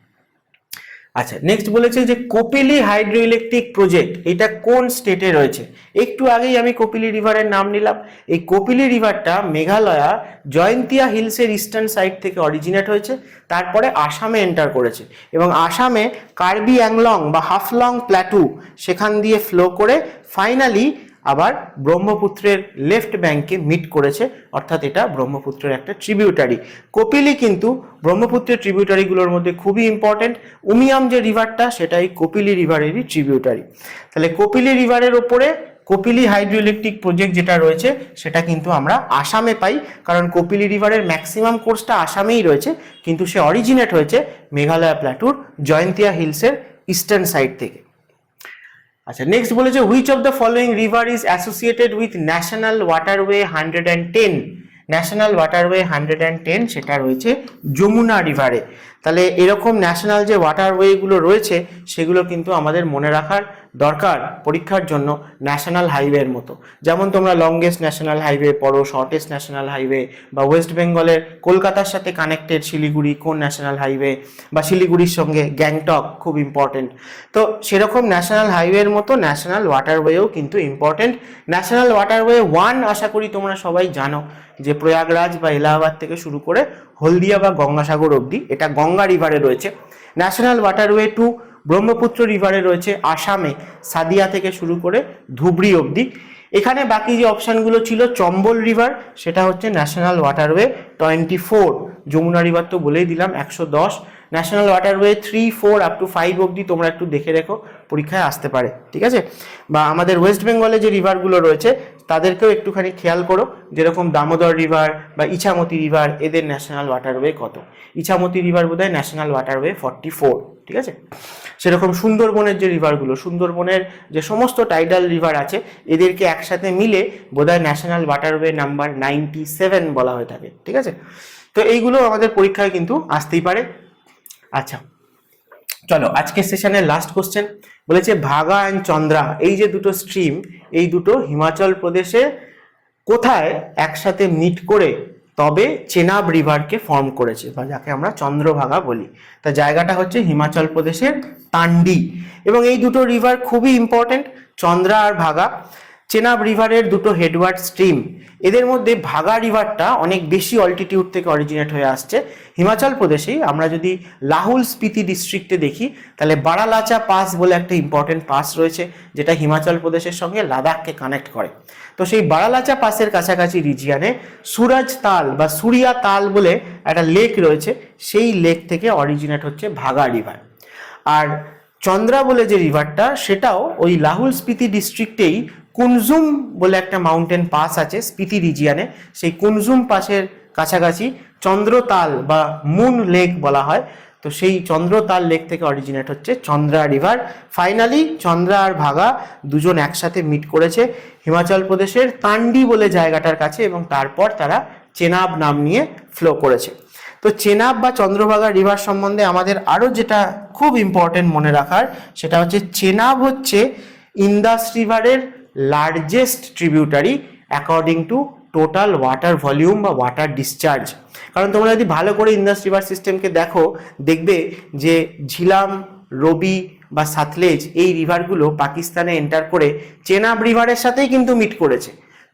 আচ্ছা, নেক্সট বলেছে যে কপিলি হাইড্রো ইলেকট্রিক প্রজেক্ট, এটা কোন স্টেটে রয়েছে? একটু আগেই আমি কপিলি রিভারের নাম নিলাম। এই কপিলি রিভারটা মেঘালয়া জয়ন্তিয়া হিলসের ইস্টার্ন সাইড থেকে অরিজিনেট হয়েছে, তারপরে আসামে এন্টার করেছে, এবং আসামে কার্বি অ্যাংলং বা হাফলং প্ল্যাটু সেখান দিয়ে ফ্লো করে ফাইনালি আবার ব্রহ্মপুত্রের লেফট ব্যাঙ্কে মিট করেছে, অর্থাৎ এটা ব্রহ্মপুত্রের একটা ট্রিবিউটারি। কপিলি কিন্তু ব্রহ্মপুত্রের ট্রিবিউটারিগুলোর মধ্যে খুবই ইম্পর্টেন্ট। উমিয়াম যে রিভারটা, সেটা এই কপিলি রিভারেরই ট্রিবিউটারি। তাহলে কপিলি রিভারের ওপরে কপিলি হাইড্রো ইলেকট্রিক প্রজেক্ট যেটা রয়েছে, সেটা কিন্তু আমরা আসামে পাই, কারণ কপিলি রিভারের ম্যাক্সিমাম কোর্সটা আসামেই রয়েছে, কিন্তু সে অরিজিনেট হয়েছে মেঘালয়া প্ল্যাটুর জয়ন্তিয়া হিলসের ইস্টার্ন সাইড থেকে। আচ্ছা, নেক্সট বলেছে which of the following river is associated with national waterway 110? National waterway 110 সেটা রয়েছে যমুনা রিভারে। তাহলে এরকম ন্যাশনাল যে ওয়াটারওয়েগুলো রয়েছে, সেগুলো কিন্তু আমাদের মনে রাখার দরকার পরীক্ষার জন্য, ন্যাশনাল হাইওয়ের মতো। যেমন তোমরা লংগেস্ট ন্যাশনাল হাইওয়ে পড়ো, শর্টেস্ট ন্যাশনাল হাইওয়ে, বা ওয়েস্ট বেঙ্গলের কলকাতার সাথে কানেক্টেড শিলিগুড়ি কোন ন্যাশনাল হাইওয়ে, বা শিলিগুড়ির সঙ্গে গ্যাংটক খুব ইম্পর্টেন্ট। তো সেরকম ন্যাশনাল হাইওয়ের মতো ন্যাশনাল ওয়াটারওয়েও কিন্তু ইম্পর্টেন্ট। ন্যাশনাল ওয়াটারওয়ে 1 আশা করি তোমরা সবাই জানো, যে প্রয়াগরাজ বা এলাহাবাদ থেকে শুরু করে হলদিয়া বা গঙ্গাসাগর অবধি, এটা গঙ্গা রিভারে রয়েছে। ন্যাশনাল ওয়াটারওয়ে 2 ব্রহ্মপুত্র রিভারে রয়েছে আসামে, সাদিয়া থেকে শুরু করে ধুবড়ি অবধি। এখানে বাকি যে অপশানগুলো ছিল, চম্বল রিভার, সেটা হচ্ছে ন্যাশনাল ওয়াটারওয়ে 24। যমুনা রিভার তো বলেই দিলাম 110। ন্যাশনাল ওয়াটারওয়ে 3, 4 আপ টু 5 অবধি তোমরা একটু দেখে রেখো, পরীক্ষায় আসতে পারে, ঠিক আছে? বা আমাদের ওয়েস্ট বেঙ্গলে যে রিভারগুলো রয়েছে তাদেরকেও একটুখানি খেয়াল করো, যেরকম দামোদর রিভার বা ইছামতি রিভার, এদের ন্যাশনাল ওয়াটারওয়ে কত? ইছামতি রিভার বোধহয় ন্যাশনাল ওয়াটারওয়ে 44, ঠিক আছে? সেরকম সুন্দরবনের যে রিভারগুলো, সুন্দরবনের যে সমস্ত টাইডাল রিভার আছে, এদেরকে একসাথে মিলে বোধহয় ন্যাশনাল ওয়াটারওয়ে নাম্বার 97 বলা হয়ে থাকে, ঠিক আছে? তো এইগুলো আমাদের পরীক্ষায় কিন্তু আসতেই পারে। আচ্ছা, চলো আজকের সেশনের লাস্ট কোশ্চেন বলেছে ভাগা অ্যান্ড চন্দ্রা, এই যে দুটো স্ট্রিম, এই দুটো হিমাচল প্রদেশে কোথায় একসাথে মিট করে তবে চেনাব রিভারকে ফর্ম করেছে, বা যাকে আমরা চন্দ্রভাগা বলি। তা জায়গাটা হচ্ছে হিমাচল প্রদেশের তান্ডি, এবং এই দুটো রিভার খুবই ইম্পর্টেন্ট, চন্দ্রা আর ভাগা। চেনাব রিভারের দুটো হেডওয়ার্ড স্ট্রিম, এদের মধ্যে ভাগা রিভারটা অনেক বেশি অল্টিটিউড থেকে অরিজিনেট হয়ে আসছে হিমাচল প্রদেশেই। আমরা যদি লাহুল স্পিতি ডিস্ট্রিক্টে দেখি, তাহলে বারালাচা পাস বলে একটা ইম্পর্টেন্ট পাস রয়েছে, যেটা হিমাচল প্রদেশের সঙ্গে লাদাখকে কানেক্ট করে। তো সেই বারালাচা পাসের কাছাকাছি রিজিয়ানে সুরজ তাল বা সুরিয়া তাল বলে একটা লেক রয়েছে, সেই লেক থেকে অরিজিনেট হচ্ছে ভাগা রিভার। আর চন্দ্রা বলে যে রিভারটা, সেটাও ওই লাহুল স্পিতি ডিস্ট্রিক্টেই কুনজুম বলে একটা মাউন্টেন পাস আছে স্পিতি রিজিয়ানে, সেই কুনজুম পাসের কাছাকাছি চন্দ্রতাল বা মুন লেক বলা হয়। তো সেই চন্দ্রতাল লেক থেকে অরিজিনেট হচ্ছে চন্দ্রা রিভার। ফাইনালি চন্দ্রা আর ভাগা দুজন একসাথে মিট করেছে হিমাচল প্রদেশের তান্ডি বলে জায়গাটার কাছে, এবং তারপর তারা চেনাব নাম নিয়ে ফ্লো করেছে। তো চেনাব বা চন্দ্রভাগা রিভার সম্বন্ধে আমাদের আরও যেটা খুব ইম্পর্টেন্ট মনে রাখার, সেটা হচ্ছে চেনাব হচ্ছে ইন্দাস রিভারের largest tributary according to total water volume বা ওয়াটার ডিসচার্জ। কারণ তোমরা যদি ভালো করে ইন্দাস রিভার সিস্টেমকে দেখো, দেখবে যে ঝিলাম, রবি বা সাতলেজ এই রিভারগুলো পাকিস্তানে এন্টার করে চেনাব রিভারের সাথেই কিন্তু মিট করেছে।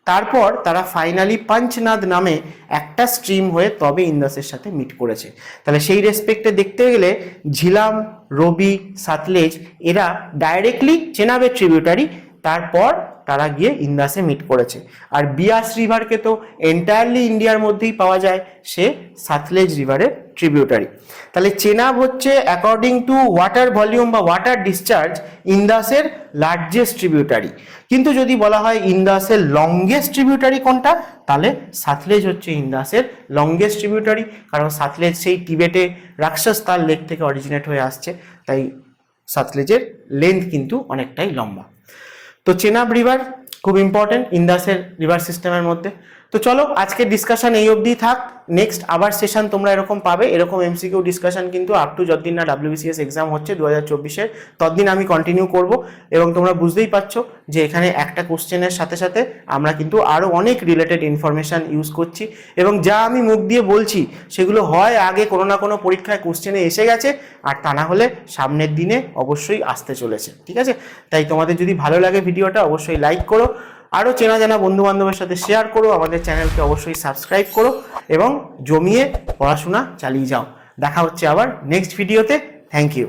তারপর তারা ফাইনালি পাঞ্চনাদ নামে একটা স্ট্রিম হয়ে তবে ইন্দাসের সাথে মিট করেছে। তাহলে সেই রেসপেক্টে দেখতে গেলে ঝিলাম, রবি, সাতলেজ এরা ডাইরেক্টলি চেনাবের ট্রিবিউটারি, তারপর তারা গিয়ে ইন্দাসে মিট করেছে। আর বিয়াস রিভারকে তো এন্টায়ারলি ইন্ডিয়ার মধ্যেই পাওয়া যায়, সে সাতলেজ রিভারের ট্রিবিউটারি। তাহলে চেনাব হচ্ছে অ্যাকর্ডিং টু ওয়াটার ভলিউম বা ওয়াটার ডিসচার্জ ইন্দাসের লার্জেস্ট ট্রিবিউটারি। কিন্তু যদি বলা হয় ইন্দাসের লংগেস্ট ট্রিবিউটারি কোনটা, তাহলে সাতলেজ হচ্ছে ইন্দাসের লংগেস্ট ট্রিবিউটারি। কারণ সাতলেজ সেই টিবেটে রাক্ষসতাল লেক থেকে অরিজিনেট হয়ে আসছে, তাই সাতলেজের লেন্থ কিন্তু অনেকটাই লম্বা। তো চেনাব রিভার খুব ইম্পর্টেন্ট ইন্দাসের রিভার সিস্টেমের মধ্যে। তো চলো আজকের ডিসকাশন এই অবধি থাক। নেক্সট আবার সেশন তোমরা এরকম পাবে, এরকম এমসিকিউ ডিসকাশন কিন্তু আপ টু যতদিন না WBCS এক্সাম হচ্ছে 2024-এর, ততদিন আমি কন্টিনিউ করব। এবং তোমরা বুঝতেই পারছো যে এখানে একটা কোশ্চেনের সাথে সাথে আমরা কিন্তু আরও অনেক রিলেটেড ইনফরমেশান ইউজ করছি, এবং যা আমি মুখ দিয়ে বলছি সেগুলো হয় আগে কোনো না কোনো পরীক্ষায় কোশ্চেনে এসে গেছে, আর তা না হলে সামনের দিনে অবশ্যই আসতে চলেছে। ঠিক আছে, তাই তোমাদের যদি ভালো লাগে ভিডিওটা অবশ্যই লাইক করো, আরও চেনা জানা বন্ধু বান্ধবের সাথে শেয়ার করো, আমাদের চ্যানেলকে অবশ্যই সাবস্ক্রাইব করো এবং জমিয়ে পড়াশোনা চালিয়ে যাও। দেখা হচ্ছে আবার নেক্সট ভিডিওতে। Thank you.